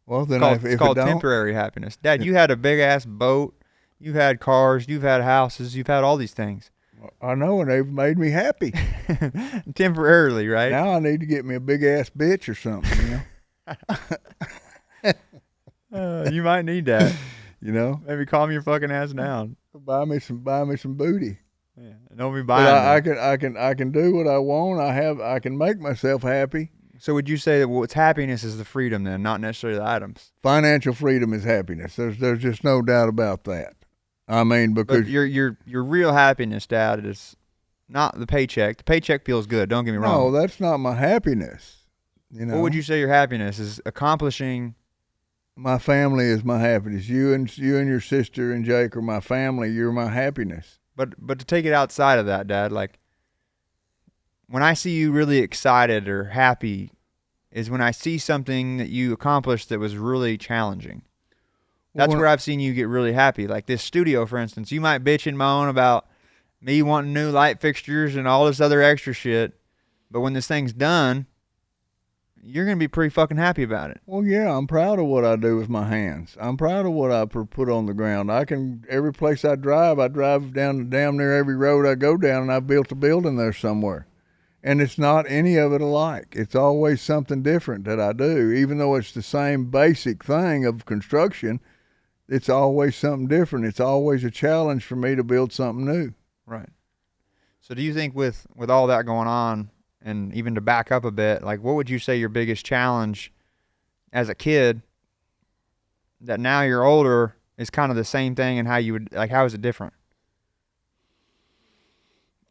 Well, then it's called temporary happiness. Dad, you had a big-ass boat. You've had cars. You've had houses. You've had all these things. I know, and they've made me happy. Temporarily, right? Now I need to get me a big-ass bitch or something, You might need that. Maybe calm your fucking ass down. Buy me some booty. Yeah, don't be buying. But I can do what I want. I can make myself happy. So would you say that what's happiness is the freedom then, not necessarily the items? Financial freedom is happiness. There's just no doubt about that. Because but your real happiness, Dad, is not the paycheck. The paycheck feels good. Don't get me wrong. No, that's not my happiness. What would you say your happiness is? Accomplishing. My family is my happiness. You and your sister and Jake are my family. You're my happiness. But to take it outside of that, Dad, like when I see you really excited or happy, is when I see something that you accomplished that was really challenging. That's where I've seen you get really happy. Like this studio, for instance, you might bitch and moan about me wanting new light fixtures and all this other extra shit, but when this thing's done, you're going to be pretty fucking happy about it. Well, yeah, I'm proud of what I do with my hands. I'm proud of what I put on the ground. Every place I drive down damn near every road I go down, and I've built a building there somewhere. And it's not any of it alike. It's always something different that I do. Even though it's the same basic thing of construction, it's always something different. It's always a challenge for me to build something new. Right. So do you think with all that going on, and even to back up a bit, like what would you say your biggest challenge as a kid that now you're older is kind of the same thing, and how is it different?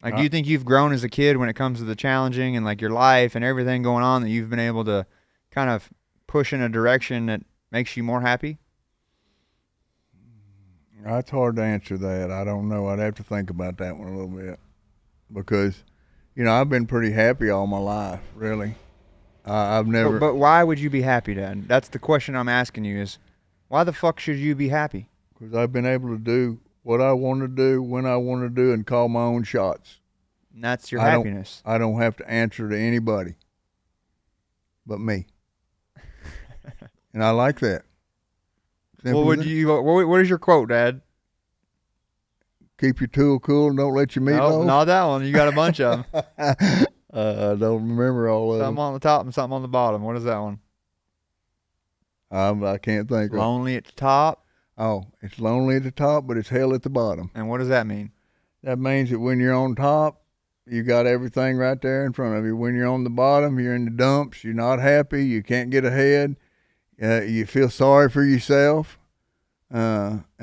Like, do you think you've grown as a kid when it comes to the challenging and like your life and everything going on, that you've been able to kind of push in a direction that makes you more happy? It's hard to answer that. I don't know. I'd have to think about that one a little bit, because, I've been pretty happy all my life, really. I've never. But why would you be happy, Dad? That's the question I'm asking you, is why the fuck should you be happy? Because I've been able to do what I want to do, when I want to do, and call my own shots. And that's your happiness. I don't have to answer to anybody but me. And I like that. Well, what is your quote, Dad? Keep your tool cool and don't let your meat loaf. No, not that one. You got a bunch of them. I don't remember all of them. Something on the top and something on the bottom. What is that one? I can't think of it. Lonely at the top. Oh, it's lonely at the top, but it's hell at the bottom. And what does that mean? That means that when you're on top, you got everything right there in front of you. When you're on the bottom, you're in the dumps. You're not happy. You can't get ahead. You feel sorry for yourself. And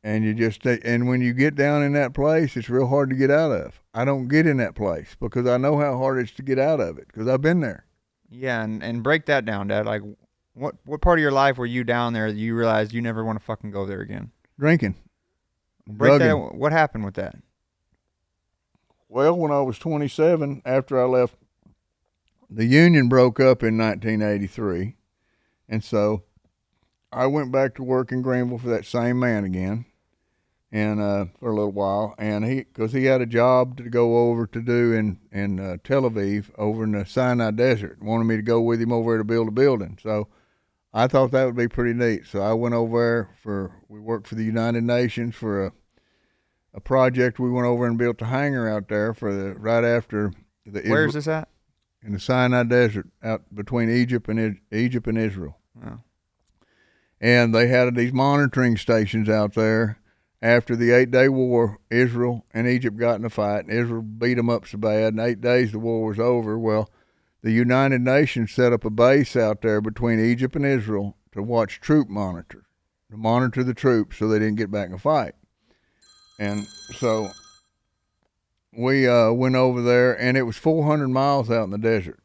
when you get down in that place, it's real hard to get out of. I don't get in that place because I know how hard it is to get out of it, because I've been there. Yeah, and break that down, Dad. Like, what part of your life were you down there that you realized you never want to fucking go there again? Drinking. Break that. What happened with that? Well, when I was 27, after I left, the union broke up in 1983, and so I went back to work in Greenville for that same man again, and for a little while, and because he had a job to go over to do in Tel Aviv, over in the Sinai Desert, wanted me to go with him over there to build a building. So I thought that would be pretty neat. So I went over there we worked for the United Nations for a project. We went over and built a hangar out there right after the. Where's this at? In the Sinai Desert, out between Egypt and Israel. Oh. And they had these monitoring stations out there. After the 8-day war, Israel and Egypt got in a fight, and Israel beat them up so bad. In 8 days, the war was over. Well, the United Nations set up a base out there between Egypt and Israel to watch to monitor the troops so they didn't get back in a fight. And so we went over there, and it was 400 miles out in the desert.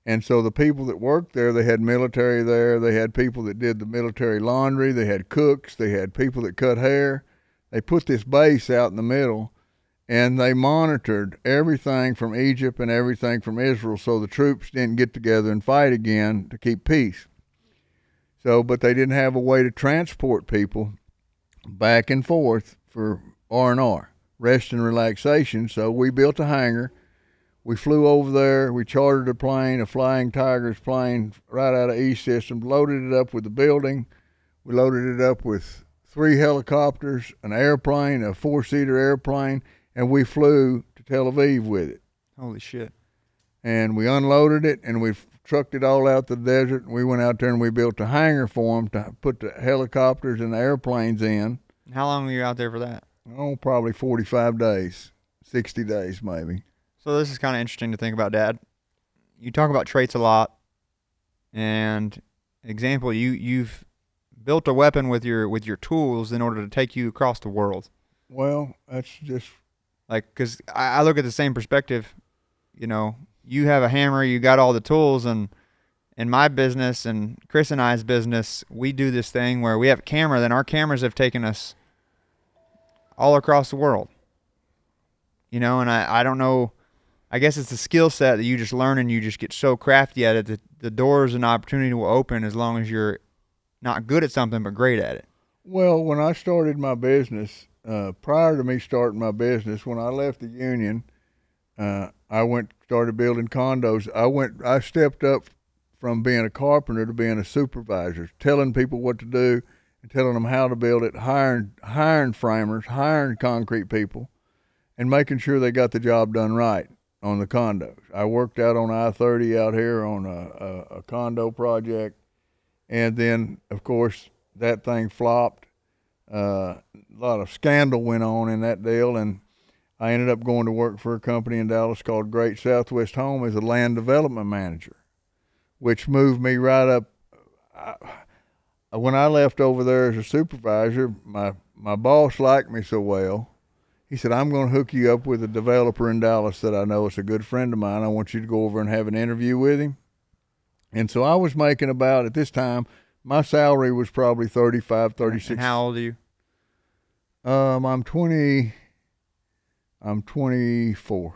And so the people that worked there, they had military there. They had people that did the military laundry. They had cooks. They had people that cut hair. They put this base out in the middle, and they monitored everything from Egypt and everything from Israel so the troops didn't get together and fight again to keep peace. But they didn't have a way to transport people back and forth for R&R, rest and relaxation. So we built a hangar. We flew over there. We chartered a plane, a Flying Tigers plane, right out of E-Systems, loaded it up with the building. We loaded it up with 3 helicopters, an airplane, a 4-seater airplane, and we flew to Tel Aviv with it. Holy shit. And we unloaded it, and we trucked it all out the desert. We went out there and we built a hangar for them to put the helicopters and the airplanes in. How long were you out there for that? Oh, probably 45 days, 60 days maybe. So this is kind of interesting to think about, Dad. You talk about traits a lot, and example, you've built a weapon with your tools in order to take you across the world. Well, that's just like, because I look at the same perspective. You have a hammer, you got all the tools, and in my business and Chris and I's business, we do this thing where we have a camera. Then our cameras have taken us all across the world. And I don't know. I guess it's a skill set that you just learn, and you just get so crafty at it that the doors and opportunity will open as long as you're not good at something but great at it. Well, when I started my business, prior to me starting my business, when I left the union, I started building condos. I stepped up from being a carpenter to being a supervisor, telling people what to do and telling them how to build it, hiring framers, hiring concrete people, and making sure they got the job done right on the condos. I worked out on I-30 out here on a condo project, and then, of course, that thing flopped. A lot of scandal went on in that deal, and I ended up going to work for a company in Dallas called Great Southwest Home as a land development manager, which moved me right up. When I left over there as a supervisor, my boss liked me so well. He said, I'm going to hook you up with a developer in Dallas that I know is a good friend of mine. I want you to go over and have an interview with him. And so I was making about, at this time, my salary was probably 35, 36. And how old are you? I'm 24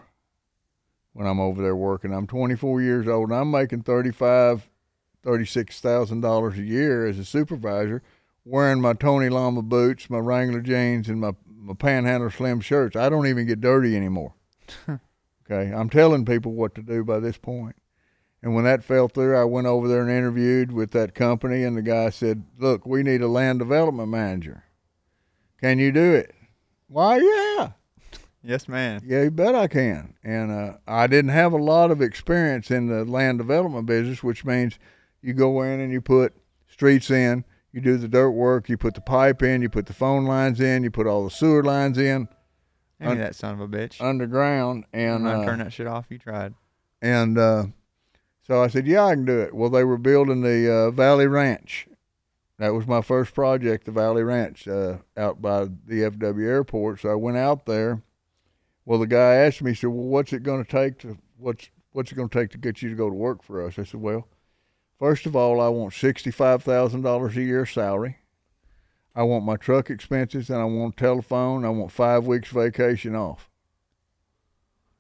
when I'm over there working. I'm 24 years old, and I'm making $36,000 a year as a supervisor, wearing my Tony Lama boots, my Wrangler jeans, and my Panhandler Slim shirts. I don't even get dirty anymore. Okay, I'm telling people what to do by this point. And when that fell through, I went over there and interviewed with that company, and the guy said, look, we need a land development manager. Can you do it? Why, yeah. Yes, man. Yeah, you bet I can. And I didn't have a lot of experience in the land development business, which means you go in and you put streets in, you do the dirt work, you put the pipe in, you put the phone lines in, you put all the sewer lines in. Ain't that son of a bitch. Underground. And turn that shit off. You tried. And so I said, yeah, I can do it. Well, they were building the Valley Ranch. That was my first project, the Valley Ranch, out by the FW Airport. So I went out there. Well, the guy asked me, he said, well, what's it going to take to get you to go to work for us? I said, well, first of all, I want $65,000 a year salary. I want my truck expenses, and I want telephone. I want 5 weeks vacation off.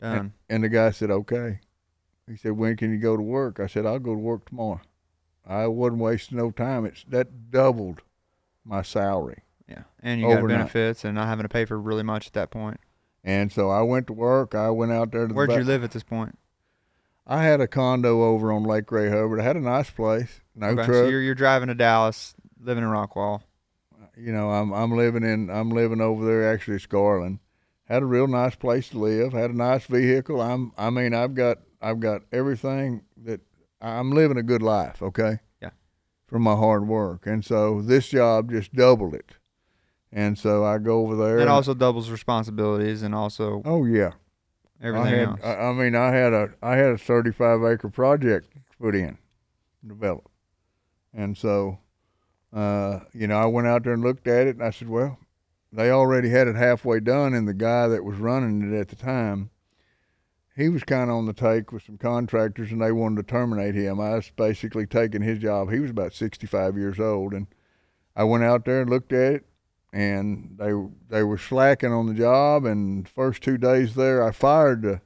Done. And the guy said, okay. He said, when can you go to work? I said, I'll go to work tomorrow. I wasn't wasting no time. That doubled my salary. Yeah, and you got benefits and not having to pay for really much at that point. And so I went to work. I went out there to Where'd you live at this point? I had a condo over on Lake Ray Hubbard. I had a nice place. No truck. So you're driving to Dallas, living in Rockwall. You know, I'm living over there actually at Scarland. Had a real nice place to live. Had a nice vehicle. I've got everything that I'm living a good life. Okay. Yeah. From my hard work, and so this job just doubled it. And so I go over there. It also doubles responsibilities and also. Oh yeah. Everything else. I had a 35-acre project put in, developed, and so, I went out there and looked at it, and I said, well, they already had it halfway done, and the guy that was running it at the time, he was kind of on the take with some contractors, and they wanted to terminate him. I was basically taking his job. He was about 65 years old, and I went out there and looked at it, and they were slacking on the job, and the first 2 days there, I fired the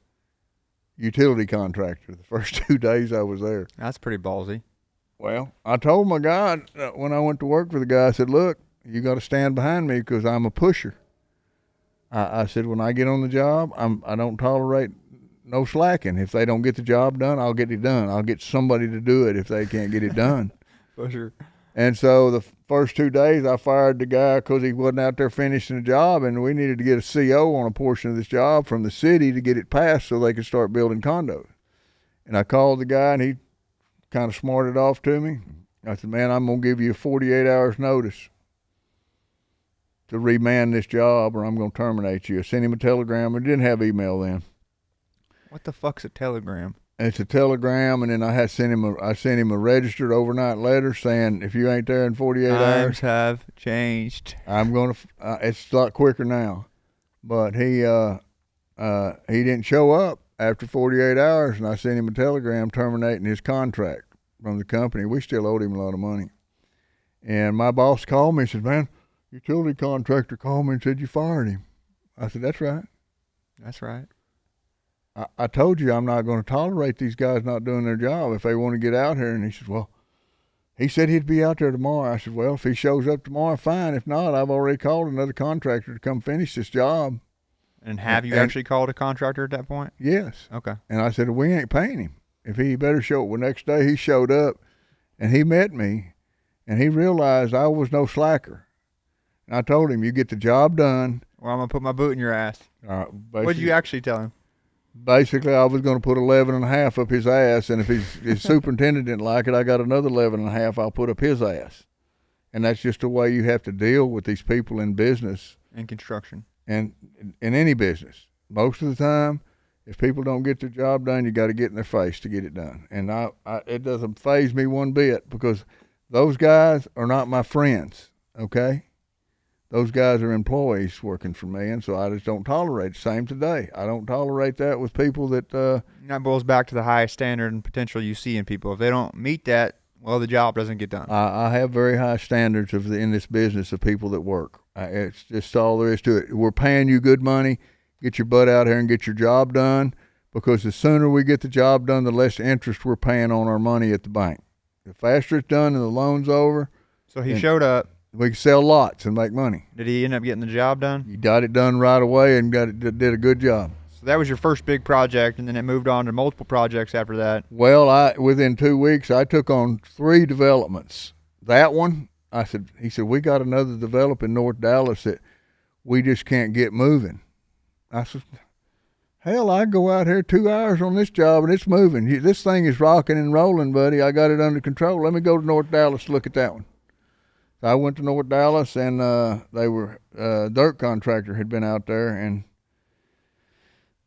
utility contractor the first 2 days I was there. That's pretty ballsy. Well, I told my guy when I went to work for the guy, I said, look, you got to stand behind me because I'm a pusher. I said, when I get on the job, I don't tolerate no slacking. If they don't get the job done, I'll get it done. I'll get somebody to do it if they can't get it done. For sure. And so the first 2 days, I fired the guy because he wasn't out there finishing the job, and we needed to get a CO on a portion of this job from the city to get it passed so they could start building condos. And I called the guy, and he kind of smarted off to me. I said, man, I'm going to give you 48 hours notice to reman this job, or I'm going to terminate you. I sent him a telegram. I didn't have email then. What the fuck's a telegram? It's a telegram, and then I sent him a registered overnight letter saying, if you ain't there in 48 hours. Times have changed. I'm going to, it's a lot quicker now. But he didn't show up after 48 hours, and I sent him a telegram terminating his contract from the company. We still owed him a lot of money. And my boss called me and said, man, utility contractor called me and said you fired him. I said, that's right. That's right. I told you I'm not going to tolerate these guys not doing their job if they want to get out here. And he said, well, he said he'd be out there tomorrow. I said, well, if he shows up tomorrow, fine. If not, I've already called another contractor to come finish this job. And have you actually called a contractor at that point? Yes. Okay. And I said, we ain't paying him. If he better show up. Well, next day he showed up, and he met me, and he realized I was no slacker. And I told him, you get the job done. Well, I'm going to put my boot in your ass. What did you actually tell him? Basically, I was going to put 11.5 up his ass, and if his superintendent didn't like it, I got another 11.5 I'll put up his ass. And that's just the way you have to deal with these people in business. In construction. And in any business. Most of the time, if people don't get their job done, you got to get in their face to get it done. And it doesn't faze me one bit, because those guys are not my friends, okay? Those guys are employees working for me, and so I just don't tolerate it. Same today. I don't tolerate that with people that... that boils back to the highest standard and potential you see in people. If they don't meet that, well, the job doesn't get done. I have very high standards in this business of people that work. It's just all there is to it. We're paying you good money. Get your butt out here and get your job done, because the sooner we get the job done, the less interest we're paying on our money at the bank. The faster it's done and the loan's over... So he showed up. We can sell lots and make money. Did he end up getting the job done? He got it done right away and did a good job. So that was your first big project, and then it moved on to multiple projects after that. Well, within 2 weeks, I took on 3 developments. That one, he said, we got another develop in North Dallas that we just can't get moving. I said, hell, I go out here 2 hours on this job and it's moving. This thing is rocking and rolling, buddy. I got it under control. Let me go to North Dallas to look at that one. So I went to North Dallas, and dirt contractor had been out there, and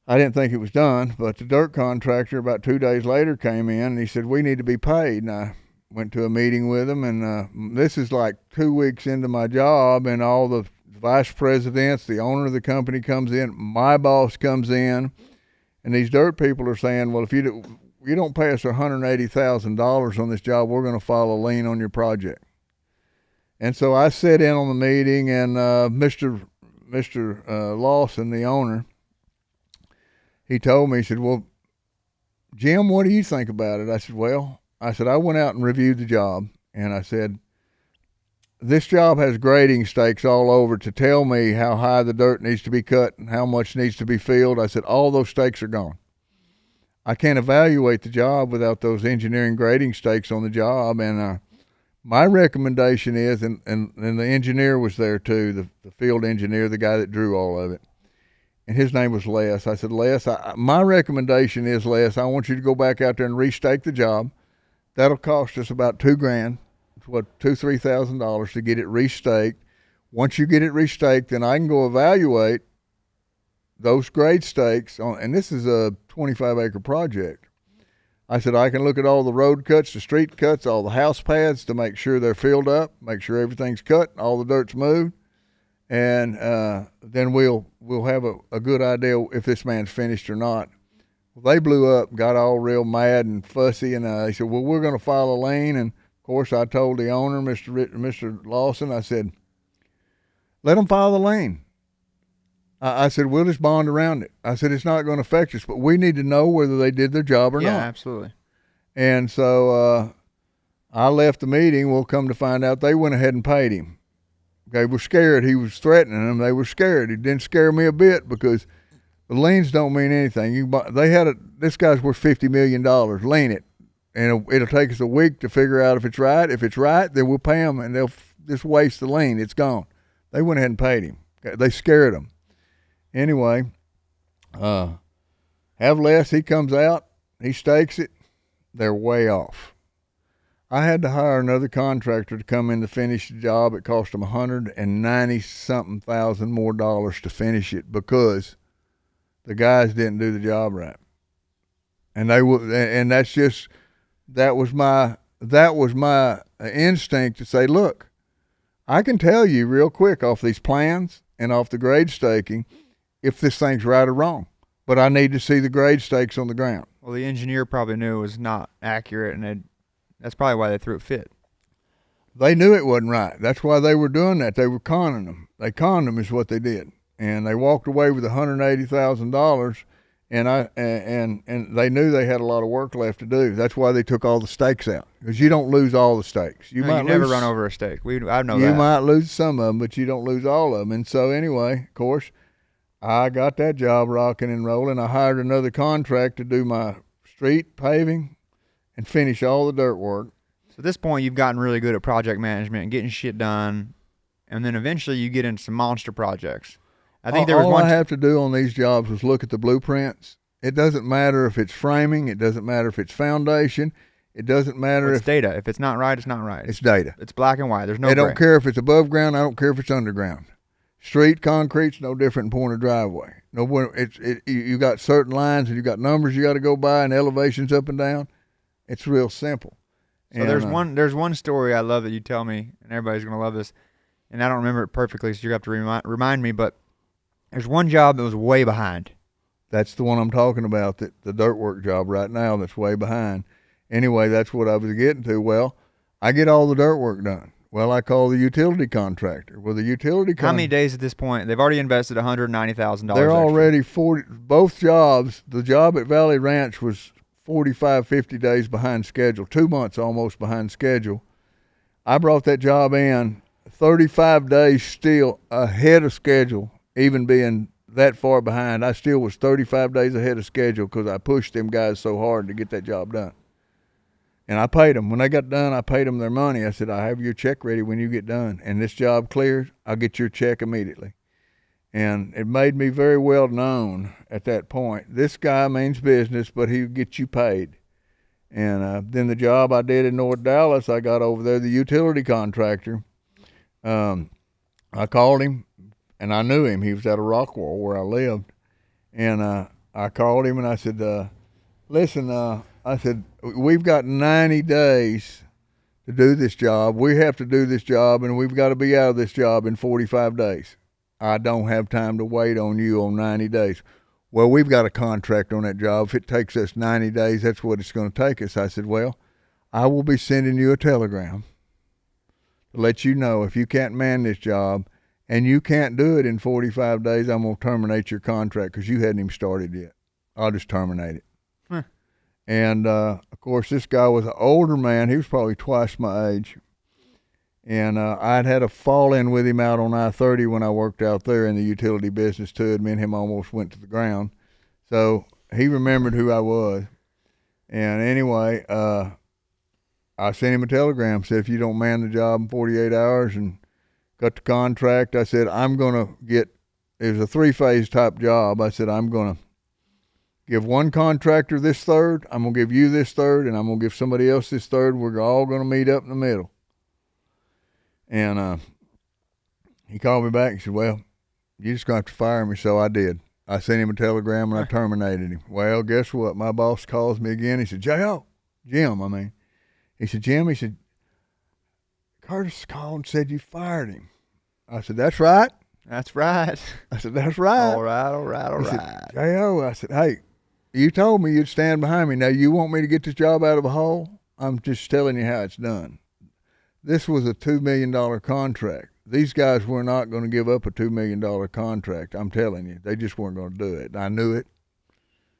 I didn't think it was done, but the dirt contractor about 2 days later came in, and he said, we need to be paid. And I went to a meeting with him, and this is like 2 weeks into my job, and all the vice presidents, the owner of the company comes in, my boss comes in, and these dirt people are saying, well, if you don't pay us $180,000 on this job, we're going to file a lien on your project. And so I sat in on the meeting, and Mr. Lawson, the owner, he told me, he said, well, Jim, what do you think about it? I said, I went out and reviewed the job, and I said, this job has grading stakes all over to tell me how high the dirt needs to be cut and how much needs to be filled. I said, all those stakes are gone. I can't evaluate the job without those engineering grading stakes on the job, and my recommendation is, and the engineer was there too, the field engineer, the guy that drew all of it, and his name was Les. I said, Les, my recommendation is, Les, I want you to go back out there and restake the job. That'll cost us about $2,000, $2,000-$3,000 to get it restaked. Once you get it restaked, then I can go evaluate those grade stakes and this is a 25-acre project. I said, I can look at all the road cuts, the street cuts, all the house pads to make sure they're filled up, make sure everything's cut, all the dirt's moved, and then we'll have a good idea if this man's finished or not. Well, they blew up, got all real mad and fussy, and they said, well, we're going to file a lien. And, of course, I told the owner, Mr. Lawson, I said, let them file the lien. I said, we'll just bond around it. I said, it's not going to affect us, but we need to know whether they did their job or not. Yeah, absolutely. And so I left the meeting. We'll come to find out they went ahead and paid him. They were scared. He was threatening them. They were scared. It didn't scare me a bit because the liens don't mean anything. This guy's worth $50 million. Lien it. And it'll take us a week to figure out if it's right. If it's right, then we'll pay them, and they'll just waste the lien. It's gone. They went ahead and paid him. They scared him. Anyway, have less. He comes out. He stakes it. They're way off. I had to hire another contractor to come in to finish the job. It cost them $190-something thousand more dollars to finish it because the guys didn't do the job right. And that was my instinct to say, look, I can tell you real quick off these plans and off the grade staking if this thing's right or wrong. But I need to see the grade stakes on the ground. Well, the engineer probably knew it was not accurate, and that's probably why they threw it fit. They knew it wasn't right. That's why they were doing that. They were conning them. They conned them is what they did. And they walked away with $180,000, and they knew they had a lot of work left to do. That's why they took all the stakes out, because you don't lose all the stakes. You never run over a stake. I know that. You might lose some of them, but you don't lose all of them. And so anyway, of course, I got that job rocking and rolling. I hired another contract to do my street, paving, and finish all the dirt work. So at this point, you've gotten really good at project management and getting shit done, and then eventually you get into some monster projects. I think all I have to do on these jobs is look at the blueprints. It doesn't matter if it's framing. It doesn't matter if it's foundation. It doesn't matter if data. If it's not right, it's not right. It's data. It's black and white. There's no They gray. don't care if it's above ground. I don't care if it's underground. Street concrete's no different than point of driveway. You got certain lines and you got numbers you got to go by and elevations up and down. It's real simple. So there's one story I love that you tell me, and everybody's gonna love this, and I don't remember it perfectly, so you have to remind me. But there's one job that was way behind. That's the one I'm talking about. The dirt work job right now that's way behind. Anyway, that's what I was getting to. Well, I get all the dirt work done. Well, I call the utility contractor. Well, the utility contractor. How many days at this point? They've already invested $190,000. They're already 40. Both jobs. The job at Valley Ranch was 45, 50 days behind schedule. 2 months almost behind schedule. I brought that job in 35 days still ahead of schedule, even being that far behind. I still was 35 days ahead of schedule because I pushed them guys so hard to get that job done. And I paid them. When they got done, I paid them their money. I said, I have your check ready when you get done. And this job clears, I'll get your check immediately. And it made me very well known at that point. This guy means business, but he'll get you paid. And then the job I did in North Dallas, I got over there, the utility contractor. I called him, and I knew him. He was out of Rockwall where I lived. And I called him, and I said, listen, I said, we've got 90 days to do this job. We have to do this job, and we've got to be out of this job in 45 days. I don't have time to wait on you on 90 days. Well, we've got a contract on that job. If it takes us 90 days, that's what it's going to take us. I said, well, I will be sending you a telegram to let you know if you can't man this job and you can't do it in 45 days, I'm going to terminate your contract because you hadn't even started yet. I'll just terminate it. Huh. And, of course, this guy was an older man. He was probably twice my age. And I'd had a fall-in with him out on I-30 when I worked out there in the utility business, too. And me and him almost went to the ground. So he remembered who I was. And anyway, I sent him a telegram, said, if you don't man the job in 48 hours and cut the contract, I said, I'm going to get, it was a 3-phase type job. I said, I'm going to give one contractor this third, I'm going to give you this third, and I'm going to give somebody else this third. We're all going to meet up in the middle. And he called me back and said, well, you're just going to have to fire me. So I did. I sent him a telegram and I terminated him. Well, guess what? My boss calls me again. He said, Jim, he said, Jim, he said, Curtis called and said you fired him. I said, that's right. That's right. I said, that's right. All right. He said, J.O., I said, hey, you told me you'd stand behind me. Now, you want me to get this job out of a hole? I'm just telling you how it's done. This was a $2 million contract. These guys were not going to give up a $2 million contract. I'm telling you. They just weren't going to do it. I knew it.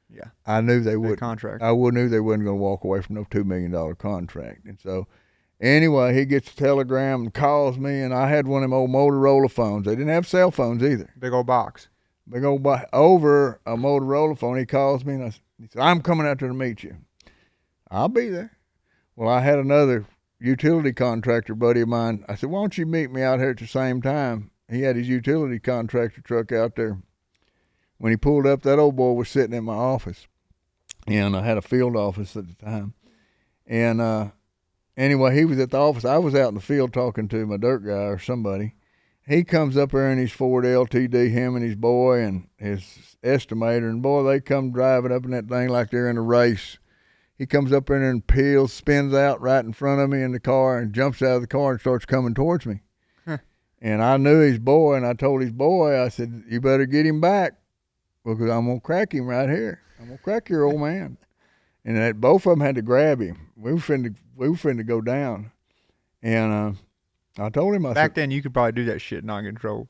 Yeah. I knew they would. Contract. I knew they wasn't going to walk away from no $2 million contract. And so, anyway, he gets a telegram and calls me, and I had one of them old Motorola phones. They didn't have cell phones either. Big old box. Over a Motorola phone, he calls me, and he said, I'm coming out there to meet you. I'll be there. Well, I had another utility contractor buddy of mine. I said, why don't you meet me out here at the same time? He had his utility contractor truck out there. When he pulled up, that old boy was sitting in my office. And I had a field office at the time. And anyway, he was at the office. I was out in the field talking to my dirt guy or somebody. He comes up there in his Ford LTD, him and his boy and his estimator. And boy, they come driving up in that thing like they're in a race. He comes up in there and peels, spins out right in front of me in the car and jumps out of the car and starts coming towards me. Huh. And I knew his boy, and I told his boy, I said, you better get him back because I'm going to crack him right here. I'm going to crack your old man. And both of them had to grab him. We were finna go down. And I told him, Back then, you could probably do that shit and not get in trouble.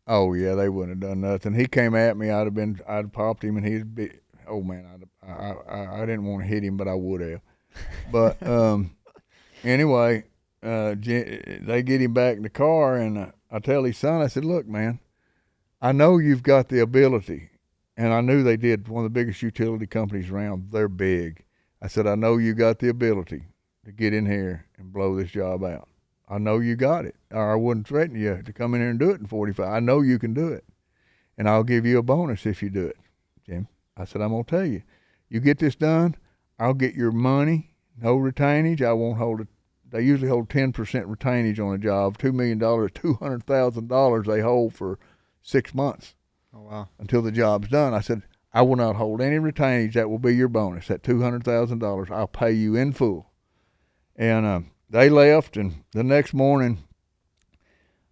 Oh, yeah, they wouldn't have done nothing. He came at me, I'd popped him, and he'd be, oh, man, I didn't want to hit him, but I would have. But anyway, they get him back in the car, and I tell his son, I said, look, man, I know you've got the ability, and I knew they did, one of the biggest utility companies around. They're big. I said, I know you got the ability to get in here and blow this job out. I know you got it, or I wouldn't threaten you to come in here and do it in 45. I know you can do it, and I'll give you a bonus if you do it, Jim. I said, I'm going to tell you, you get this done, I'll get your money, no retainage. I won't hold it. They usually hold 10% retainage on a job. $2 million, $200,000 they hold for 6 months. Oh, wow. Until the job's done. I said, I will not hold any retainage. That will be your bonus. That $200,000, I'll pay you in full. And they left, and the next morning,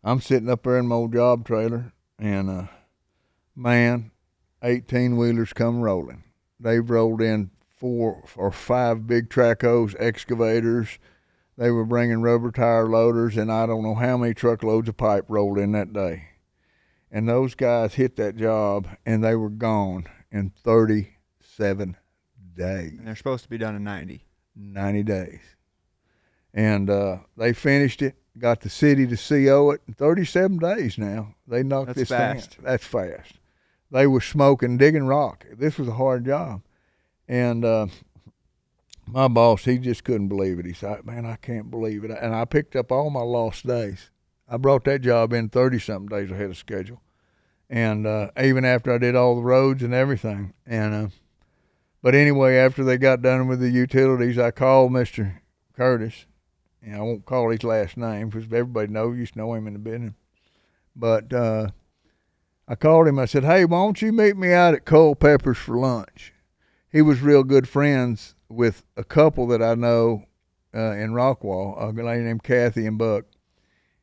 I'm sitting up there in my old job trailer, and man, 18-wheelers come rolling. They've rolled in 4 or 5 big trackhoes, excavators. They were bringing rubber tire loaders, and I don't know how many truckloads of pipe rolled in that day. And those guys hit that job, and they were gone in 37 days. And they're supposed to be done in 90. 90 days. And they finished it, got the city to CO it in 37 days now. They knocked this fast. thing out. That's fast. They were smoking, digging rock. This was a hard job. And my boss, he just couldn't believe it. He said, man, I can't believe it. And I picked up all my lost days. I brought that job in 30-something days ahead of schedule. And even after I did all the roads and everything. And but anyway, after they got done with the utilities, I called Mr. Curtis. And I won't call his last name because everybody used to know him in the business. But I called him. I said, hey, why don't you meet me out at Culpepper's for lunch? He was real good friends with a couple that I know in Rockwall, a lady named Kathy and Buck.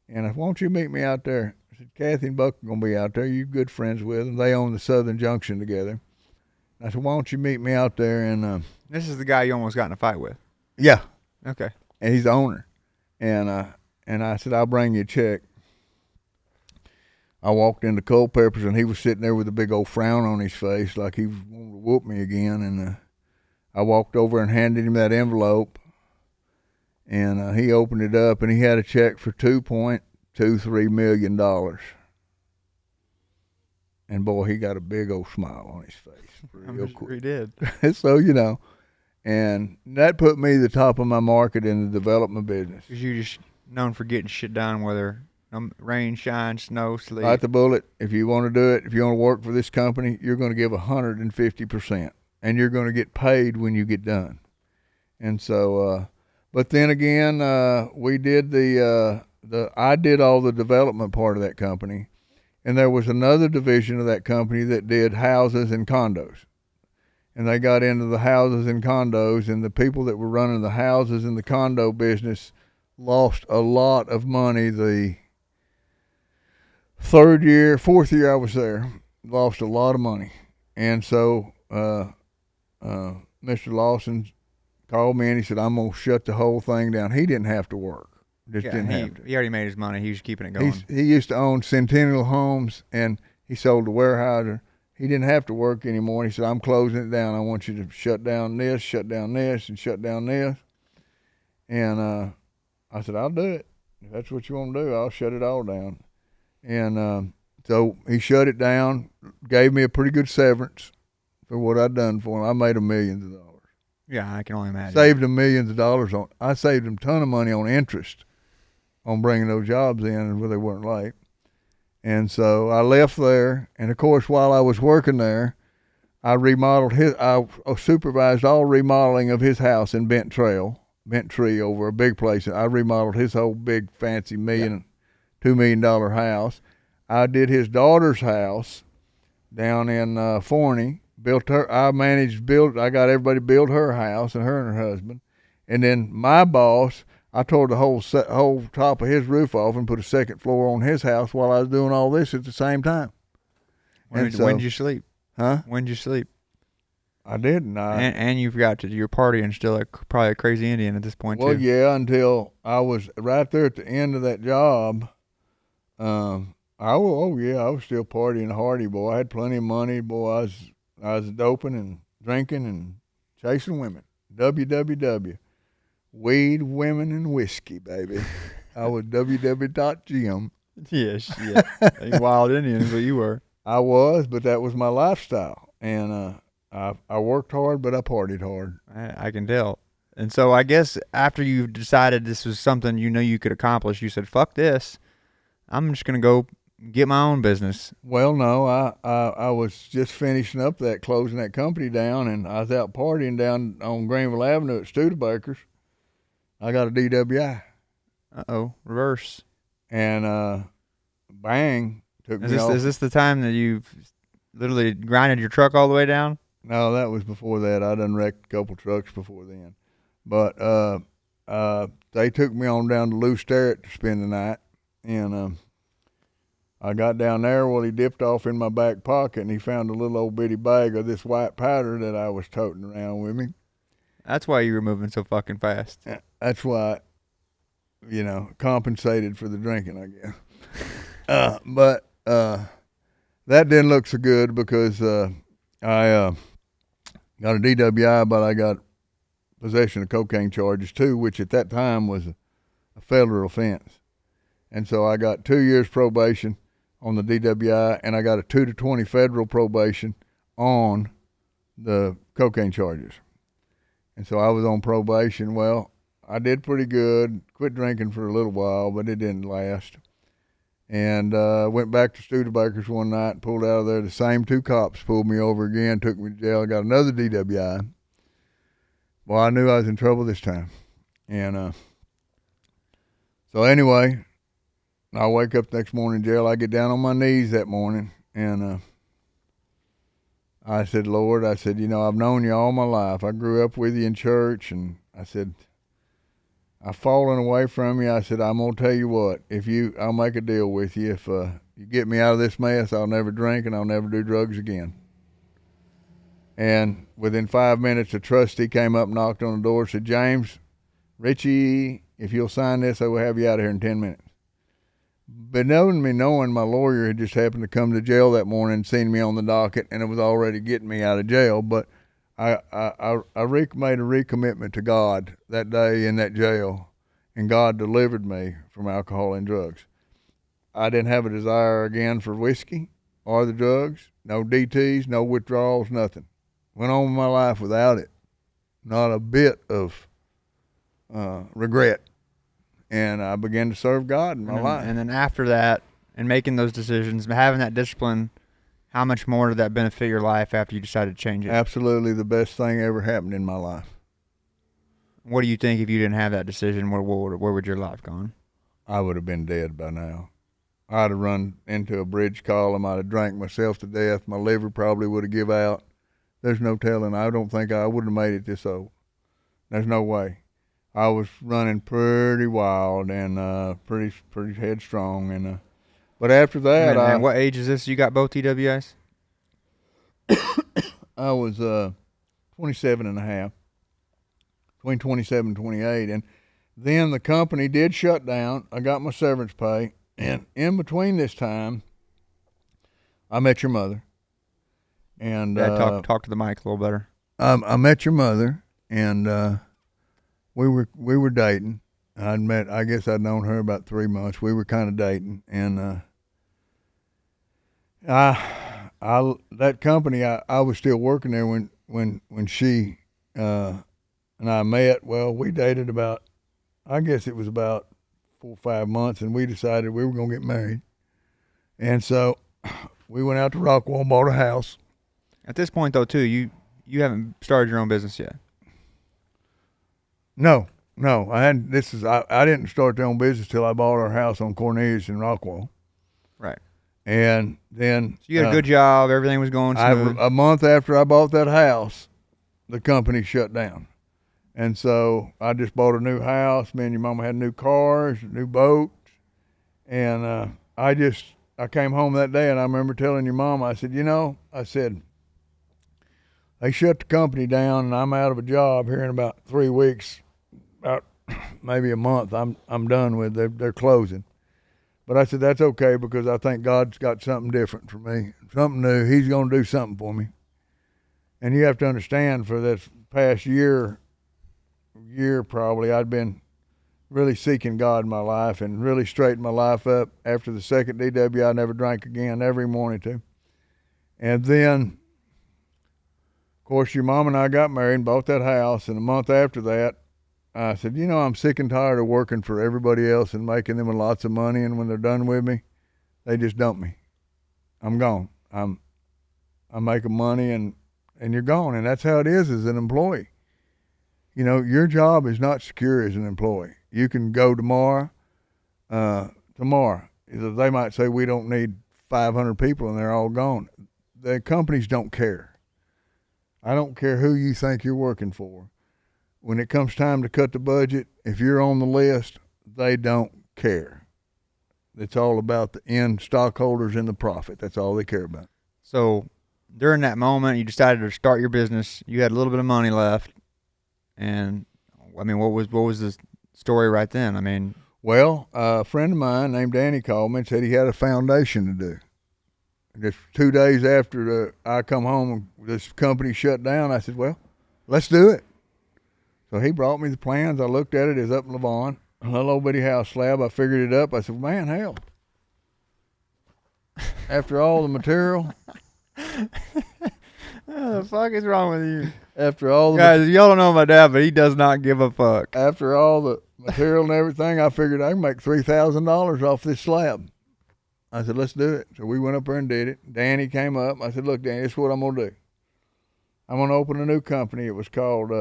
And I said, why don't you meet me out there? I said, Kathy and Buck are going to be out there. You're good friends with them. They own the Southern Junction together. I said, why don't you meet me out there? And this is the guy you almost got in a fight with. Yeah. Okay. And he's the owner. And I said, I'll bring you a check. I walked into Culpepper's, and he was sitting there with a big old frown on his face like he was going to whoop me again. And I walked over and handed him that envelope. And he opened it up, and he had a check for $2.23 million. And boy, he got a big old smile on his face. I'm sure he did. So, and that put me the top of my market in the development business. Because you're just known for getting shit done, whether rain, shine, snow, sleet. Bite the bullet. If you want to do it, if you want to work for this company, you're going to give 150%. And you're going to get paid when you get done. And so, but then again, we did I did all the development part of that company. And there was another division of that company that did houses and condos. And they got into the houses and condos, and the people that were running the houses and the condo business lost a lot of money. The fourth year I was there, lost a lot of money. And so Mr. Lawson called me, and he said, I'm going to shut the whole thing down. He didn't have to work. Didn't have to. He already made his money. He was keeping it going. He used to own Centennial Homes, and he sold the Weyerhaeuser. He didn't have to work anymore. And he said, I'm closing it down. I want you to shut down this, and shut down this. And I said, I'll do it. If that's what you want to do, I'll shut it all down. And so he shut it down, gave me a pretty good severance for what I'd done for him. I made him millions of dollars. Yeah, I can only imagine. Saved him millions of dollars I saved him a ton of money on interest on bringing those jobs in where they weren't late. And so I left there, and of course, while I was working there, I supervised all remodeling of his house in Bent Tree over a big place. I remodeled his whole big fancy $2 million house. I did his daughter's house down in Forney. I got everybody to build her house, and her husband. And then my boss, I tore the whole top of his roof off and put a second floor on his house while I was doing all this at the same time. When did you sleep? Huh? When did you sleep? I didn't. And you forgot to do your partying still, probably a crazy Indian at this point, too. Well, yeah, until I was right there at the end of that job. I was still partying hardy, boy. I had plenty of money, boy. I was doping and drinking and chasing women. WWW. Weed, women, and whiskey, baby. I was WW.Jim. Yes, yeah. Wild Indian is what you were. I was, but that was my lifestyle. and I worked hard, but I partied hard. I can tell. And so I guess after you decided this was something you know you could accomplish, you said, "Fuck this! I'm just gonna go get my own business." Well, no, I was just finishing up that closing that company down, and I was out partying down on Greenville Avenue at Studebaker's. I got a DWI, Reverse. and bang, took Is me this off. is this the time that you've literally grinded your truck all the way down? No, that was before that. I done wrecked a couple trucks before then, but they took me on down to Lou Sterrett to spend the night, and I got down there. Well, he dipped off in my back pocket, and he found a little old bitty bag of this white powder that I was toting around with me. That's why you were moving so fucking fast. That's why, compensated for the drinking, I guess. But that didn't look so good because I got a DWI, but I got possession of cocaine charges too, which at that time was a federal offense. And so I got 2 years probation on the DWI, and I got a 2 to 20 federal probation on the cocaine charges. And so I was on probation. Well, I did pretty good. Quit drinking for a little while, but it didn't last. And went back to Studebaker's one night and pulled out of there. The same two cops pulled me over again, took me to jail. I got another DWI. Well, I knew I was in trouble this time. And so anyway, I wake up the next morning in jail. I get down on my knees that morning, and I said, Lord, I said, I've known you all my life. I grew up with you in church, and I said, I've fallen away from you. I said, I'm going to tell you what, I'll make a deal with you. If you get me out of this mess, I'll never drink and I'll never do drugs again. And within 5 minutes, a trustee came up, knocked on the door, said, James Richey, if you'll sign this, I will have you out of here in 10 minutes. But knowing my lawyer had just happened to come to jail that morning and seen me on the docket, and it was already getting me out of jail. But I made a recommitment to God that day in that jail, and God delivered me from alcohol and drugs. I didn't have a desire again for whiskey or the drugs, no DTs, no withdrawals, nothing. Went on with my life without it, not a bit of regret. And I began to serve God in my life. And then after that, and making those decisions, having that discipline, how much more did that benefit your life after you decided to change it? Absolutely the best thing ever happened in my life. What do you think if you didn't have that decision, where would your life gone? I would have been dead by now. I'd have run into a bridge column. I'd have drank myself to death. My liver probably would have give out. There's no telling. I don't think I would have made it this old. There's no way. I was running pretty wild and pretty headstrong. And but after that, and what age is this? You got both TWIs? I was 27 and a half, between 27 and 28. And then the company did shut down. I got my severance pay. And in between this time, I met your mother. And talk to the mic a little better. I met your mother, and we were dating. I guess I'd known her about 3 months. We were kind of dating, and that company, I was still working there when she and I met. Well, we dated about, I guess it was about 4 or 5 months, and we decided we were gonna get married. And so we went out to Rockwall and bought a house. At this point, though, too, you haven't started your own business yet. No, I hadn't. I didn't start my own business till I bought our house on Cornelius in Rockwall. Right. And then so you had a good job. Everything was going smooth. A month after I bought that house, the company shut down. And so I just bought a new house. Me and your mama had new cars, new boats. And I came home that day, and I remember telling your mama, I said, they shut the company down, and I'm out of a job here in about 3 weeks, about maybe a month. I'm done with it. They're closing. But I said, that's okay, because I think God's got something different for me, something new. He's going to do something for me. And you have to understand, for this past year probably, I'd been really seeking God in my life and really straightened my life up. After the second DW, I never drank again, never even wanted to. And then Of course, your mom and I got married and bought that house, and a month after that, I said, you know, I'm sick and tired of working for everybody else and making them lots of money, and when they're done with me, they just dump me. I'm gone. I'm making money, and you're gone, and that's how it is as an employee. You know, your job is not secure as an employee. You can go tomorrow. They might say we don't need 500 people, and they're all gone. The companies don't care. I don't care who you think you're working for. When it comes time to cut the budget, if you're on the list, they don't care. It's all about the end stockholders and the profit. That's all they care about. So during that moment, you decided to start your business. You had a little bit of money left, and I mean, what was the story right then? I mean, well, a friend of mine named Danny called me and said he had a foundation to do. Just 2 days after I come home, this company shut down. I said, well, let's do it. So he brought me the plans. I looked at it. It's up in Lavon, a little old bitty house slab. I figured it up. I said, man, hell. After all the material. What the fuck is wrong with you? After all the guys, y'all don't know my dad, but he does not give a fuck. After all the material and everything, I figured I can make $3,000 off this slab. I said, let's do it. So we went up there and did it. Danny came up. I said, look, Danny, this is what I'm going to do. I'm going to open a new company. It was called...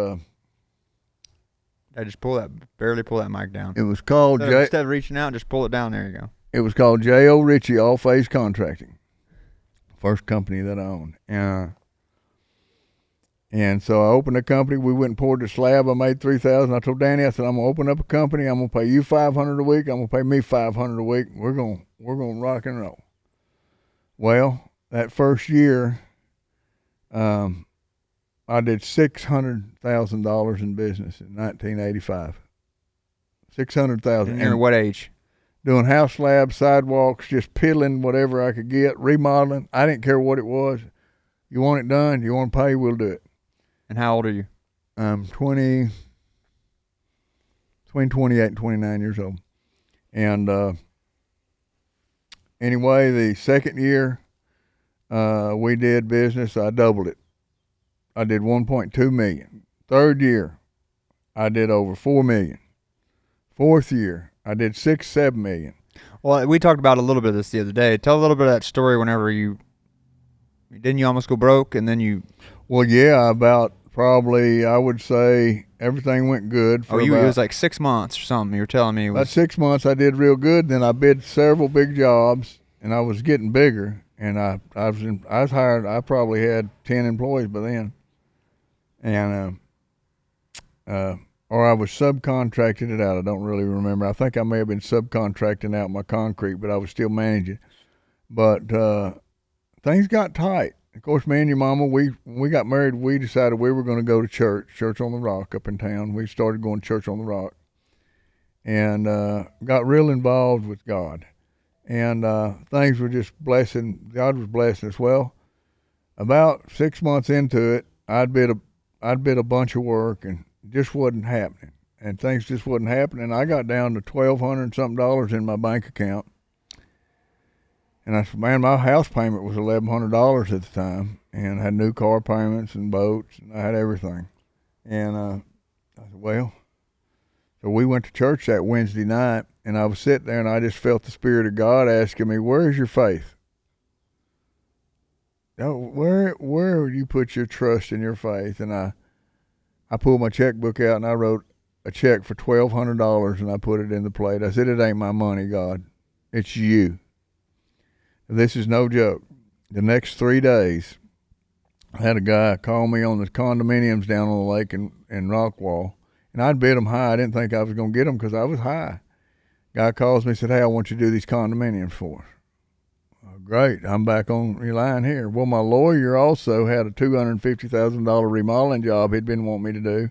I just barely pull that mic down. It was called... Instead of reaching out, just pull it down. There you go. It was called Jo Richey All-Phase Contracting. First company that I owned. And so I opened a company. We went and poured the slab. I made $3,000. I told Danny, I said, I'm gonna open up a company. I'm gonna pay you $500 a week. I'm gonna pay me $500 a week. We're gonna rock and roll. Well, that first year, I did $600,000 in business in 1985. $600,000. And you're what age? Doing house slabs, sidewalks, just piddling whatever I could get, remodeling. I didn't care what it was. You want it done? You want to pay? We'll do it. And how old are you? I'm between 28 and 29 years old. And anyway, the second year we did business, I doubled it. I did 1.2 million. Third year, I did over 4 million. Fourth year, I did 7 million. Well, we talked about a little bit of this the other day. Tell a little bit of that story. Whenever didn't you almost go broke, and then you? Well, yeah, about probably I would say everything went good. It was like 6 months or something. You were telling me. About 6 months, I did real good. Then I bid several big jobs, and I was getting bigger. And I was hired. I probably had 10 employees by then, and or I was subcontracting it out. I don't really remember. I think I may have been subcontracting out my concrete, but I was still managing. But things got tight. Of course, me and your mama, when we got married, we decided we were going to go to Church on the Rock up in town. We started going to Church on the Rock, and got real involved with God. And things were just blessing. God was blessing us. Well, about 6 months into it, I'd bid a bunch of work, and just wasn't happening. And things just wasn't happening. I got down to $1,200 something in my bank account. And I said, man, my house payment was $1,100 at the time, and I had new car payments and boats, and I had everything. And I said, well, so we went to church that Wednesday night, and I was sitting there, and I just felt the Spirit of God asking me, where's your faith? Where would you put your trust and your faith? And I pulled my checkbook out, and I wrote a check for $1,200, and I put it in the plate. I said, it ain't my money, God. It's you. This is no joke. The next 3 days, I had a guy call me on the condominiums down on the lake in Rockwall, and I'd bid them high. I didn't think I was going to get them because I was high. Guy calls me and said, hey, I want you to do these condominiums for us. Great, I'm back on your line here. Well, my lawyer also had a $250,000 remodeling job he'd been wanting me to do.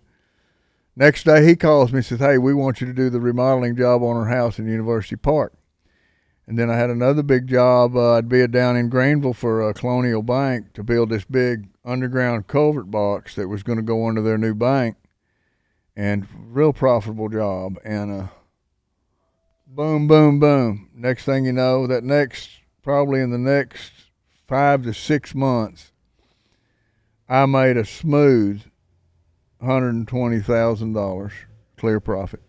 Next day, he calls me and says, hey, we want you to do the remodeling job on our house in University Park. And then I had another big job. I'd bid down in Greenville for a Colonial Bank to build this big underground culvert box that was going to go under their new bank. And real profitable job. And boom, boom, boom. Next thing you know, probably in the next 5 to 6 months, I made a smooth $120,000 clear profit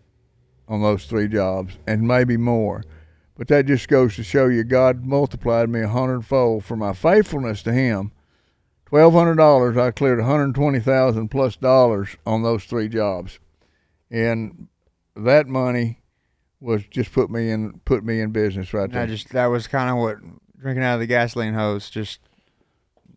on those 3 jobs, and maybe more. But that just goes to show you God multiplied me 100-fold for my faithfulness to Him. $1,200, I cleared $120,000 plus dollars on those 3 jobs, and that money was just put me in business right there. That was kind of what drinking out of the gasoline hose. Just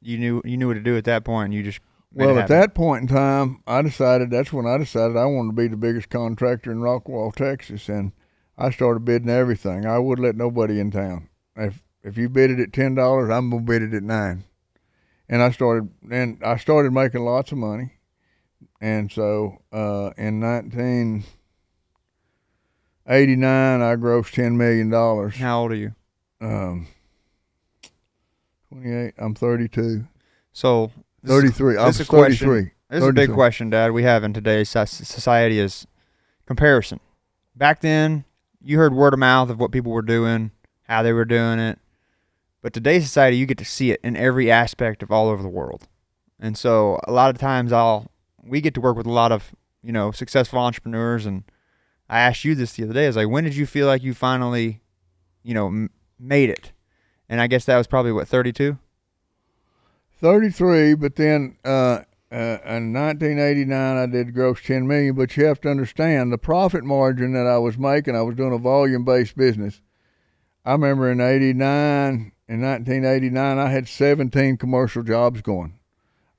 you knew what to do at that point. And you just Well, at that point in time, that's when I decided I wanted to be the biggest contractor in Rockwall, Texas, and I started bidding everything. I wouldn't let nobody in town. If you bid it at $10, I'm gonna bid it at $9. And I started making lots of money. And so in 1989, I grossed $10 million. How old are you? 28. I'm 32. So 33. I'm 33. This is a big question, Dad, we have in today's society is comparison. Back then, you heard word of mouth of what people were doing, how they were doing it. But today's society, you get to see it in every aspect of all over the world. And so a lot of times we get to work with a lot of, successful entrepreneurs. And I asked you this the other day. I was like, when did you feel like you finally, made it? And I guess that was probably, 32? 33, but then in 1989 I did gross $10 million. But you have to understand the profit margin that I was making. I was doing a volume-based business. I remember in 1989, I had 17 commercial jobs going.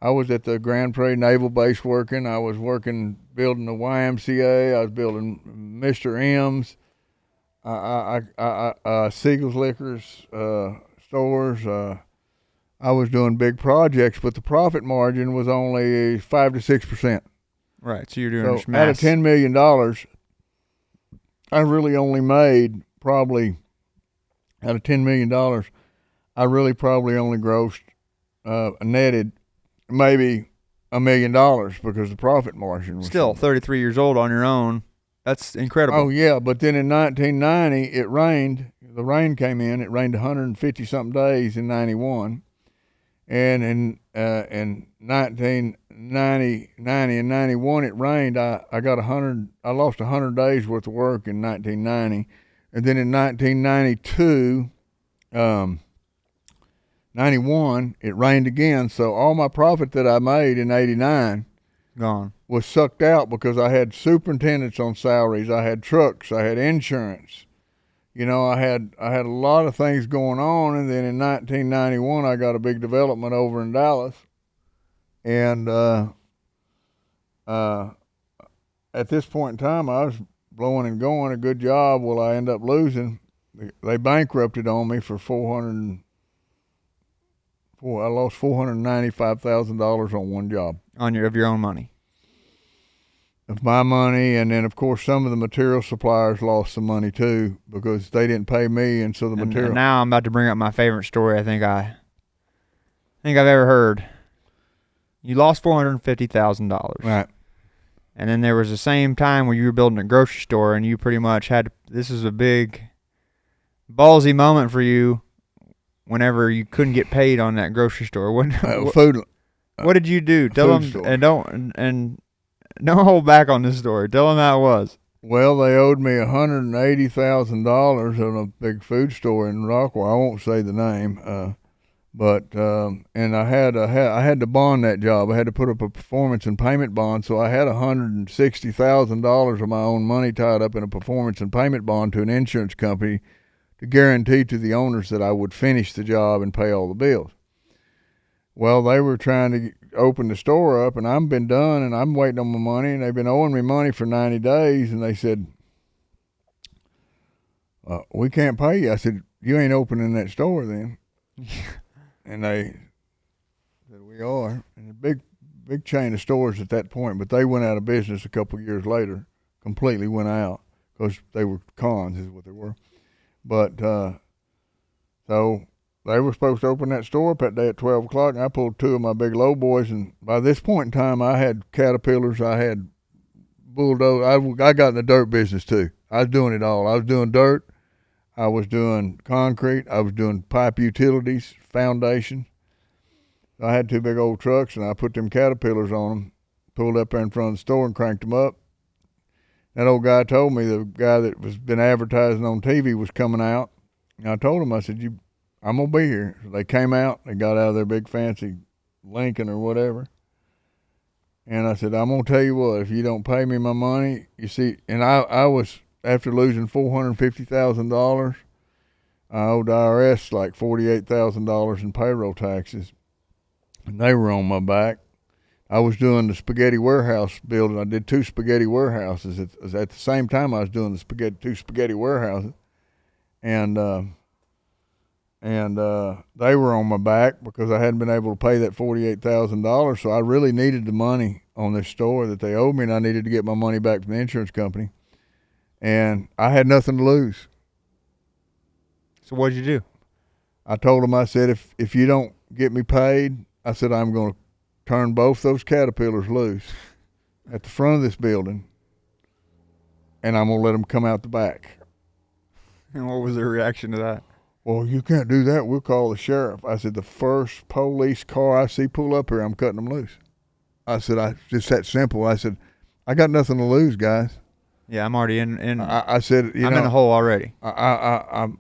I was at the Grand Prairie Naval Base working. I was working building the YMCA. I was building Mr. M's, Siegel's Liquors stores. I was doing big projects, but the profit margin was only 5 to 6%. Right, so you're doing so out of $10 million, I really only made probably, out of $10 million, I really probably only grossed, netted maybe $1 million because the profit margin was still 33 years old on your own. That's incredible. Oh yeah, but then in 1990 it rained. The rain came in. It rained 150 something days in 91, and in 1990 and 91 it rained. I lost 100 days worth of work in 1990, and then in 1992. 91, it rained again, so all my profit that I made in 89 gone, was sucked out because I had superintendents on salaries, I had trucks, I had insurance, I had a lot of things going on. And then in 1991 I got a big development over in Dallas, and at this point in time I was blowing and going, a good job. Well, I ended up losing. They bankrupted on me for I lost $495,000 on one job. Of your own money. Of my money, and then of course some of the material suppliers lost some money too because they didn't pay me, and so the material. And now I'm about to bring up my favorite story. I think I've ever heard. You lost $450,000. Right. And then there was the same time where you were building a grocery store, and you pretty much had. This is a big, ballsy moment for you. Whenever you couldn't get paid on that grocery store, what did you do? Tell them, store. and don't hold back on this story. Tell them how it was. Well, they owed me $180,000 on a big food store in Rockwell. I won't say the name, but and I had to bond that job. I had to put up a performance and payment bond, so I had $160,000 of my own money tied up in a performance and payment bond to an insurance company to guarantee to the owners that I would finish the job and pay all the bills. Well, they were trying to open the store up, and I've been done, and I'm waiting on my money, and they've been owing me money for 90 days, and they said, we can't pay you. I said, you ain't opening that store then. And they said, we are. And a big chain of stores at that point, but they went out of business a couple of years later, completely went out, because they were cons is what they were. But so they were supposed to open that store up that day at 12 o'clock, and I pulled 2 of my big low boys, and by this point in time, I had Caterpillars, I had bulldozers. I got in the dirt business too. I was doing it all. I was doing dirt, I was doing concrete, I was doing pipe utilities, foundation. I had two big old trucks, and I put them caterpillars on them, pulled up there in front of the store and cranked them up. That old guy told me, the guy that was been advertising on TV was coming out. And I told him, I said, I'm going to be here. So they came out, they got out of their big fancy Lincoln or whatever. And I said, I'm going to tell you what, if you don't pay me my money, you see, and I was, after losing $450,000, I owed the IRS like $48,000 in payroll taxes. And they were on my back. I was doing the spaghetti warehouse building. I did two spaghetti warehouses. At the same time I was doing the two spaghetti warehouses. And they were on my back because I hadn't been able to pay that $48,000. So I really needed the money on this store that they owed me, and I needed to get my money back from the insurance company. And I had nothing to lose. So what'd you do? I told them, I said, if you don't get me paid, I said, I'm going to turn both those caterpillars loose at the front of this building, and I'm going to let them come out the back. And what was their reaction to that? Well, you can't do that. We'll call the sheriff. I said, the first police car I see pull up here, I'm cutting them loose. I said, just that simple. I said, I got nothing to lose, guys. Yeah, I'm already in. I said, I'm in the hole already. I'm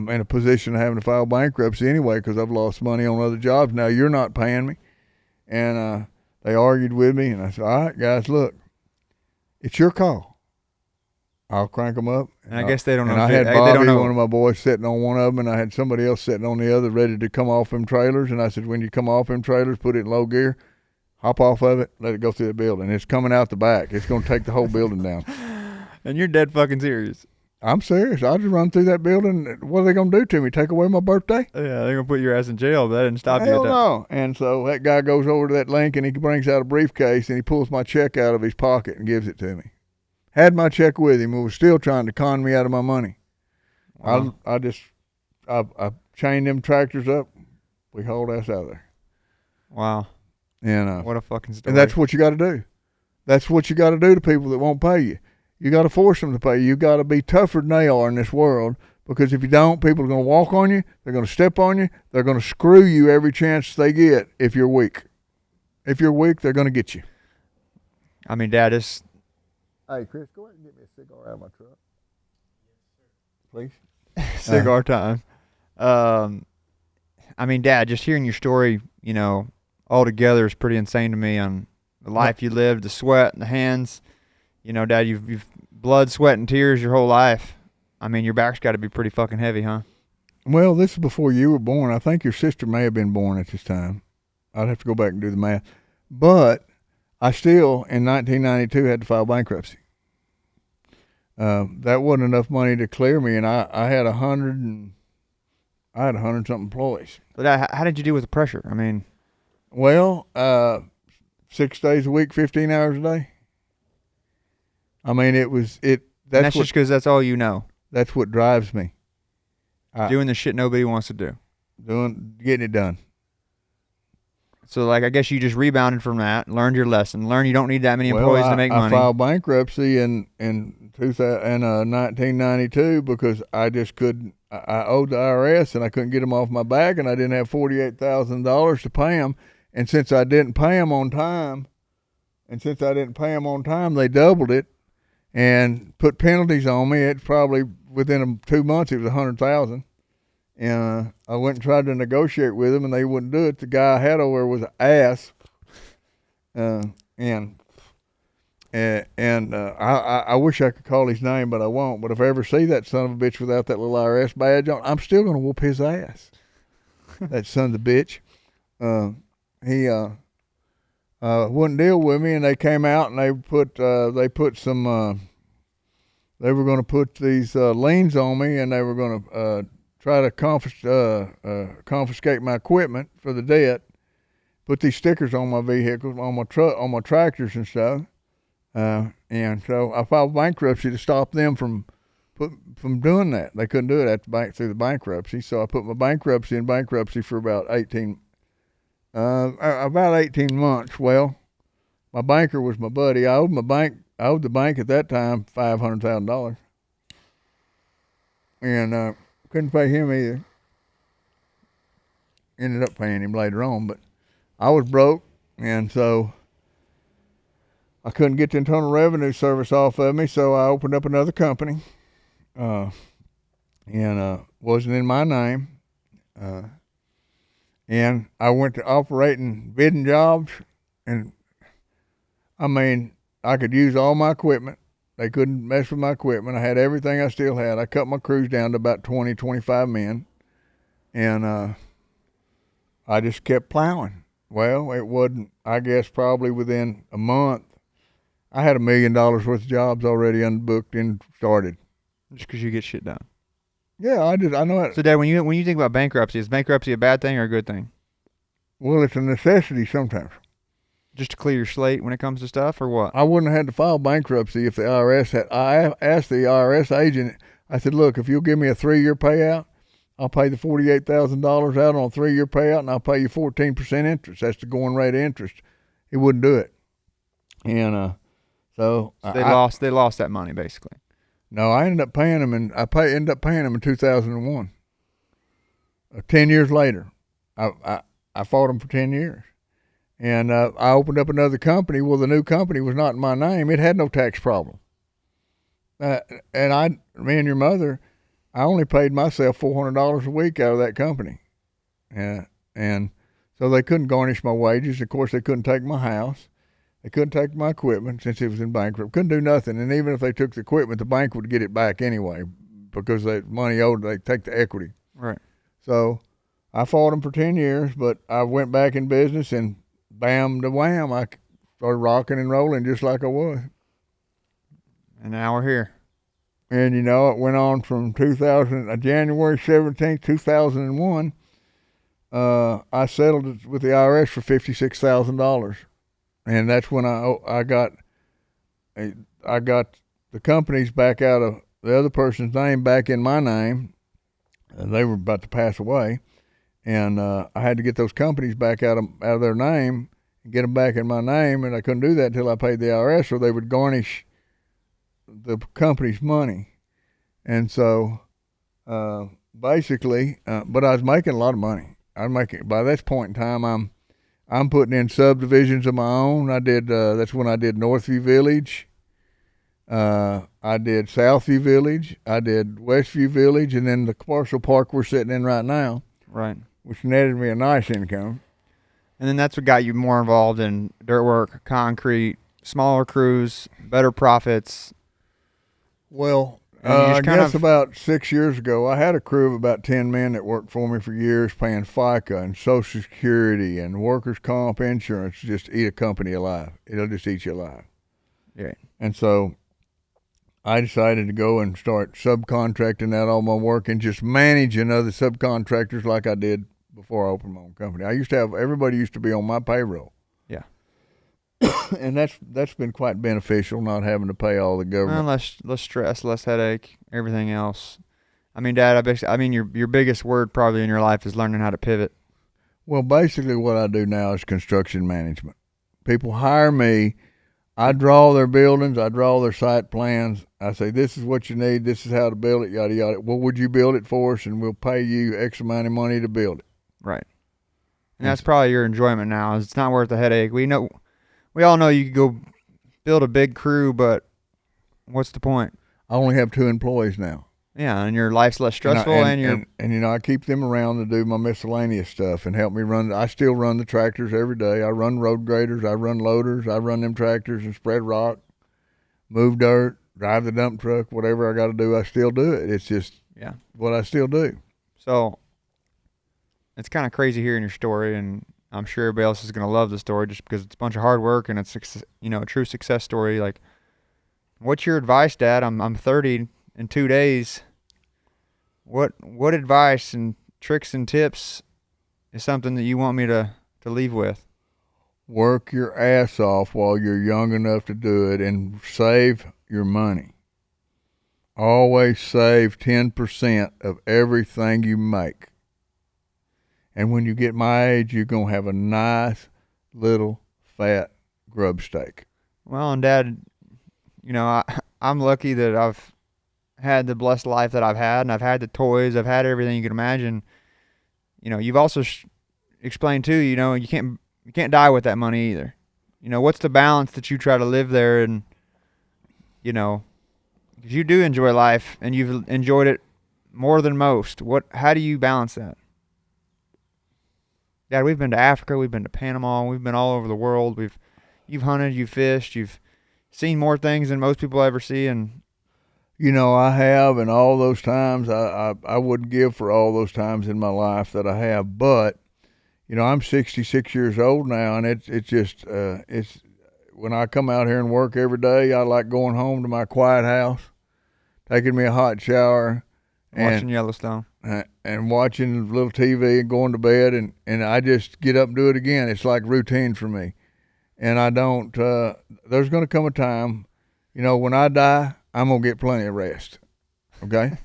in a position of having to file bankruptcy anyway because I've lost money on other jobs. Now you're not paying me. And they argued with me, and I said, all right, guys, look, it's your call. I'll crank them up. And I guess they don't know. And I had Bobby, one of my boys, sitting on one of them, and I had somebody else sitting on the other ready to come off them trailers. And I said, when you come off them trailers, put it in low gear, hop off of it, let it go through the building. It's coming out the back. It's going to take the whole building down. And you're dead fucking serious. I'm serious. I'll just run through that building. What are they going to do to me? Take away my birthday? Yeah, they're going to put your ass in jail, but that didn't stop you at that. No. And so that guy goes over to that Lincoln, he brings out a briefcase, and he pulls my check out of his pocket and gives it to me. Had my check with him, but was still trying to con me out of my money. Wow. I chained them tractors up. We hauled ass out of there. Wow. And what a fucking story. And that's what you got to do. That's what you got to do to people that won't pay you. You got to force them to pay you. You got to be tougher than they are in this world, because if you don't, people are going to walk on you. They're going to step on you. They're going to screw you every chance they get if you're weak. If you're weak, they're going to get you. I mean, Dad, it's... Hey, Chris, go ahead and get me a cigar out of my truck. Please. Cigar time. I mean, Dad, just hearing your story, you know, all together is pretty insane to me, on the life you lived, the sweat and the hands. You know, Dad, you've blood, sweat, and tears your whole life. I mean, your back's got to be pretty fucking heavy, huh? Well, this is before you were born. I think your sister may have been born at this time. I'd have to go back and do the math. But I still, in 1992, had to file bankruptcy. That wasn't enough money to clear me, and I had 100 something employees. But how did you deal with the pressure? I mean, well, 6 days a week, 15 hours a day. I mean, that's just because that's all you know. That's what drives me. Doing the shit nobody wants to do. Getting it done. So, like, I guess you just rebounded from that, learned your lesson, learned you don't need that many employees to make money. I filed bankruptcy in 1992 because I just couldn't. I owed the IRS and I couldn't get them off my back, and I didn't have $48,000 to pay them. And since I didn't pay them on time, they doubled it and put penalties on me. It's probably within 2 months it was $100,000. And I went and tried to negotiate with them, and they wouldn't do it. The guy I had over there was an ass, I wish I could call his name, but I won't. But if I ever see that son of a bitch without that little IRS badge on, I'm still gonna whoop his ass. That son of a bitch. He wouldn't deal with me, and they came out and they put some. They were gonna put these liens on me, and they were gonna try to confiscate my equipment for the debt, put these stickers on my vehicles, on my truck, on my tractors and stuff. And so I filed bankruptcy to stop them from doing that. They couldn't do it through the bankruptcy. So I put my bankruptcy in bankruptcy for about 18 months. Well, my banker was my buddy. I owed the bank at that time $500,000. And couldn't pay him either. Ended up paying him later on, but I was broke, and so I couldn't get the Internal Revenue Service off of me, so I opened up another company, uh, and wasn't in my name. Uh, and I went to operating bidding jobs, and I mean, I could use all my equipment. They couldn't mess with my equipment. I had everything I still had. I cut my crews down to about 20, 25 men, and I just kept plowing. Well, it wasn't, I guess, probably within a month, I had $1 million worth of jobs already unbooked and started. Just because you get shit done. Yeah, I know it. So, Dad, when you think about bankruptcy, is bankruptcy a bad thing or a good thing? Well, it's a necessity sometimes. Just to clear your slate when it comes to stuff, or what? I wouldn't have had to file bankruptcy if the IRS had. I asked the IRS agent, I said, look, if you'll give me a 3-year payout, I'll pay the $48,000 out on a 3-year payout, and I'll pay you 14% interest. That's the going rate of interest. He wouldn't do it. And so they lost that money, basically. No, I ended up paying them, and ended up paying them in 2001. 10 years later, I fought them for 10 years. And I opened up another company. Well, the new company was not in my name. It had no tax problem. And me and your mother, I only paid myself $400 a week out of that company. And so they couldn't garnish my wages. Of course, they couldn't take my house. They couldn't take my equipment since it was in bankrupt. Couldn't do nothing. And even if they took the equipment, the bank would get it back anyway because the money owed, they take the equity. Right. So I fought them for 10 years, but I went back in business, and bam to wham, I started rocking and rolling just like I was. And now we're here. And, it went on from January 17th, 2001. I settled it with the IRS for $56,000. And that's when I got the companies back out of the other person's name back in my name. They were about to pass away, and I had to get those companies back out of their name and get them back in my name. And I couldn't do that until I paid the IRS, or they would garnish the company's money. And so basically, but I was making a lot of money. By this point in time, I'm putting in subdivisions of my own. I did. That's when I did Northview Village. I did Southview Village. I did Westview Village, and then the commercial park we're sitting in right now. Right. Which netted me a nice income. And then that's what got you more involved in dirt work, concrete, smaller crews, better profits. Well, I guess about 6 years ago, I had a crew of about 10 men that worked for me for years, paying FICA and Social Security and workers' comp insurance. Just eat a company alive. It'll just eat you alive. Yeah. And so I decided to go and start subcontracting out all my work and just managing other subcontractors like I did before I opened my own company. Everybody used to be on my payroll. Yeah. And that's been quite beneficial, not having to pay all the government. Less stress, less headache, everything else. I mean, Dad, your biggest word probably in your life is learning how to pivot. Well, basically what I do now is construction management. People hire me. I draw their buildings. I draw their site plans. I say, this is what you need. This is how to build it, yada, yada. Well, would you build it for us? And we'll pay you X amount of money to build it. Right. And that's probably your enjoyment now. Is it's not worth the headache. We all know you could go build a big crew, but what's the point? I only have 2 employees now. Yeah, and your life's less stressful, and I keep them around to do my miscellaneous stuff and help me run. I still run the tractors every day. I run road graders. I run loaders. I run them tractors and spread rock, move dirt, drive the dump truck, whatever I got to do. I still do it. It's just what I still do. So it's kind of crazy hearing your story, and I'm sure everybody else is going to love the story just because it's a bunch of hard work and it's a true success story. Like, what's your advice, Dad? I'm 30 in 2 days. What advice and tricks and tips is something that you want me to leave with? Work your ass off while you're young enough to do it, and save your money. Always save 10% of everything you make. And when you get my age, you're going to have a nice little fat grub steak. Well, and Dad, I'm lucky that I've had the blessed life that I've had, and I've had the toys, I've had everything you can imagine. You've also explained too, you can't you can't die with that money either. You know, what's the balance that you try to live there? And, you know, because you do enjoy life and you've enjoyed it more than most. How do you balance that? Dad, we've been to Africa, we've been to Panama, we've been all over the world. You've hunted, you've fished, you've seen more things than most people ever see, and You know, I have, and all those times, I wouldn't give for all those times in my life that I have. But, you know, I'm 66 years old now, and it's just, it's, when I come out here and work every day, I like going home to my quiet house, taking me a hot shower, watching and Yellowstone. and watching a little TV and going to bed, and I just get up and do it again. It's like routine for me. And I don't, there's going to come a time, you know, when I die, I'm going to get plenty of rest. Okay?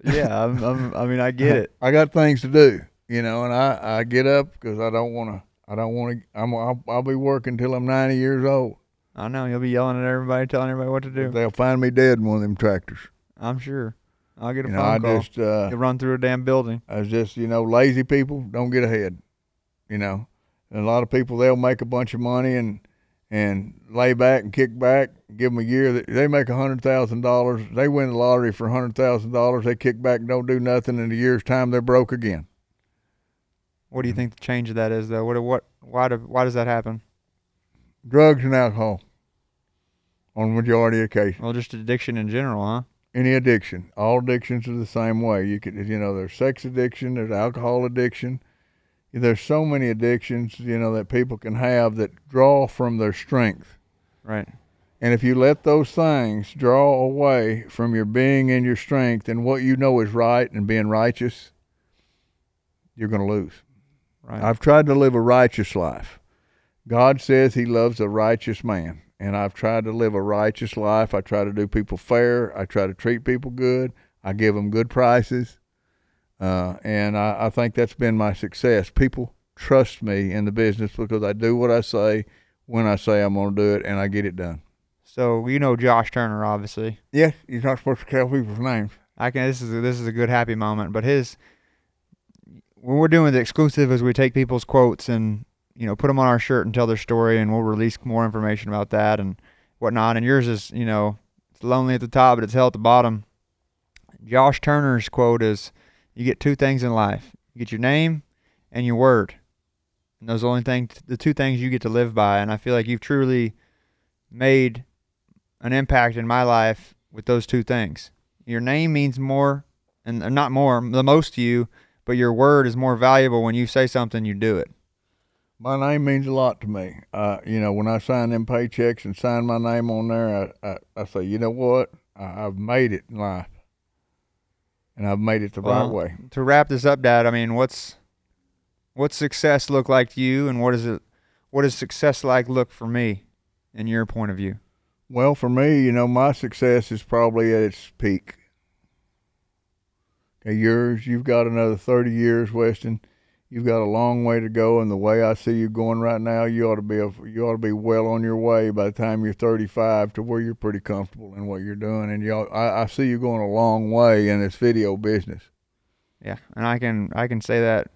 Yeah, I mean, I get it. I got things to do, you know, and I get up because I'll be working till I'm 90 years old. I know, you'll be yelling at everybody, telling everybody what to do. They'll find me dead in one of them tractors. I'm sure. I'll get a You phone know, call. You'll run through a damn building. I was just, you know, lazy people don't get ahead, you know. And a lot of people, they'll make a bunch of money and lay back and kick back, give them a year. They make $100,000. They win the lottery for $100,000. They kick back and don't do nothing. In a year's time, they're broke again. What do you think the change of that is, though? Why does that happen? Drugs and alcohol on the majority of cases. Well, just addiction in general, huh? Any addiction. All addictions are the same way. You know, there's sex addiction, there's alcohol addiction. There's so many addictions, you know, that people can have that draw from their strength. Right. And if you let those things draw away from your being and your strength and what you know is right and being righteous, you're going to lose. Right. I've tried to live a righteous life. God says he loves a righteous man. And I've tried to live a righteous life. I try to do people fair. I try to treat people good. I give them good prices. And I think that's been my success. People trust me in the business because I do what I say when I say I'm going to do it, and I get it done. So you know Josh Turner, obviously. Yes, you're not supposed to tell people's names. This is a good happy moment. But when we're doing the exclusive, is we take people's quotes and, you know, put them on our shirt and tell their story, and we'll release more information about that and whatnot. And yours is, you know, it's lonely at the top, but it's hell at the bottom. Josh Turner's quote is, you get two things in life. You get your name and your word. And those are the two things you get to live by. And I feel like you've truly made an impact in my life with those two things. Your name means more, and not more, the most to you, but your word is more valuable. When you say something, you do it. My name means a lot to me. You know, when I sign them paychecks and sign my name on there, I say, you know what? I've made it in life. And I've made it the right way. To wrap this up, Dad, I mean, what's success look like to you, and what does success look for me in your point of view? Well, for me, you know, my success is probably at its peak. Okay, yours, you've got another 30 years, Weston. You've got a long way to go, and the way I see you going right now, you ought to be well on your way by the time you're 35 to where you're pretty comfortable in what you're doing. And I see you going a long way in this video business. Yeah, and I can say that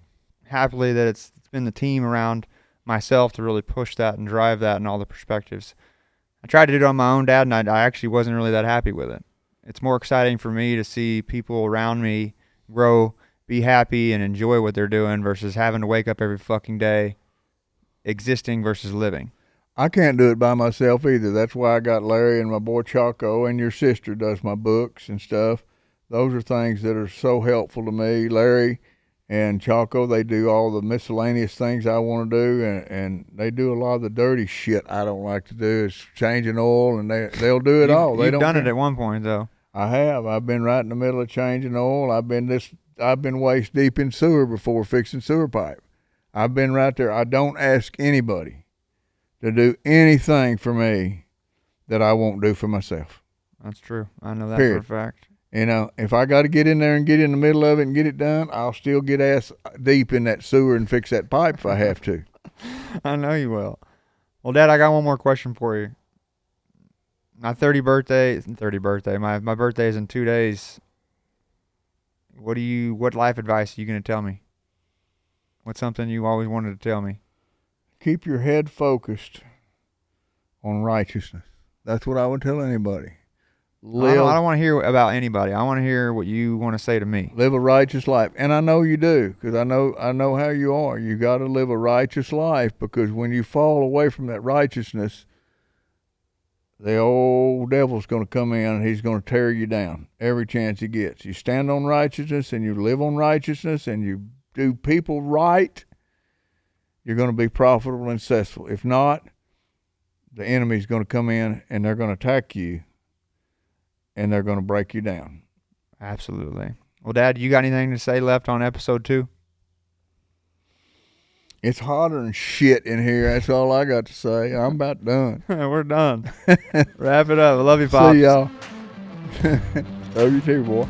happily, that it's been the team around myself to really push that and drive that and all the perspectives. I tried to do it on my own, Dad, and I actually wasn't really that happy with it. It's more exciting for me to see people around me grow, be happy, and enjoy what they're doing versus having to wake up every fucking day existing versus living. I can't do it by myself either. That's why I got Larry and my boy Chaco, and your sister does my books and stuff. Those are things that are so helpful to me. Larry and Chaco, they do all the miscellaneous things I want to do, and they do a lot of the dirty shit I don't like to do. It's changing oil, and they'll do it all. You've done it at one point, though. I have. I've been right in the middle of changing oil. I've been waist deep in sewer before fixing sewer pipe. I've been right there. I don't ask anybody to do anything for me that I won't do for myself. That's true. I know that Period. for a fact. You know, if I got to get in there and get in the middle of it and get it done, I'll still get ass deep in that sewer and fix that pipe if I have to. I know you will. Well, Dad, I got one more question for you. My my birthday is in 2 days. What life advice are you going to tell me? What's something you always wanted to tell me? Keep your head focused on righteousness. That's what I would tell anybody. I don't want to hear about anybody. I want to hear what you want to say to me. Live a righteous life. And I know you do, because I know how you are. You got to live a righteous life, because when you fall away from that righteousness, the old devil's going to come in and he's going to tear you down every chance he gets. You stand on righteousness and you live on righteousness and you do people right, you're going to be profitable and successful. If not, the enemy's going to come in and they're going to attack you and they're going to break you down. Absolutely. Well, Dad, you got anything to say left on episode 2? It's hotter than shit in here. That's all I got to say. I'm about done. We're done. Wrap it up. I love you, Pops. See y'all. Love you too, boy.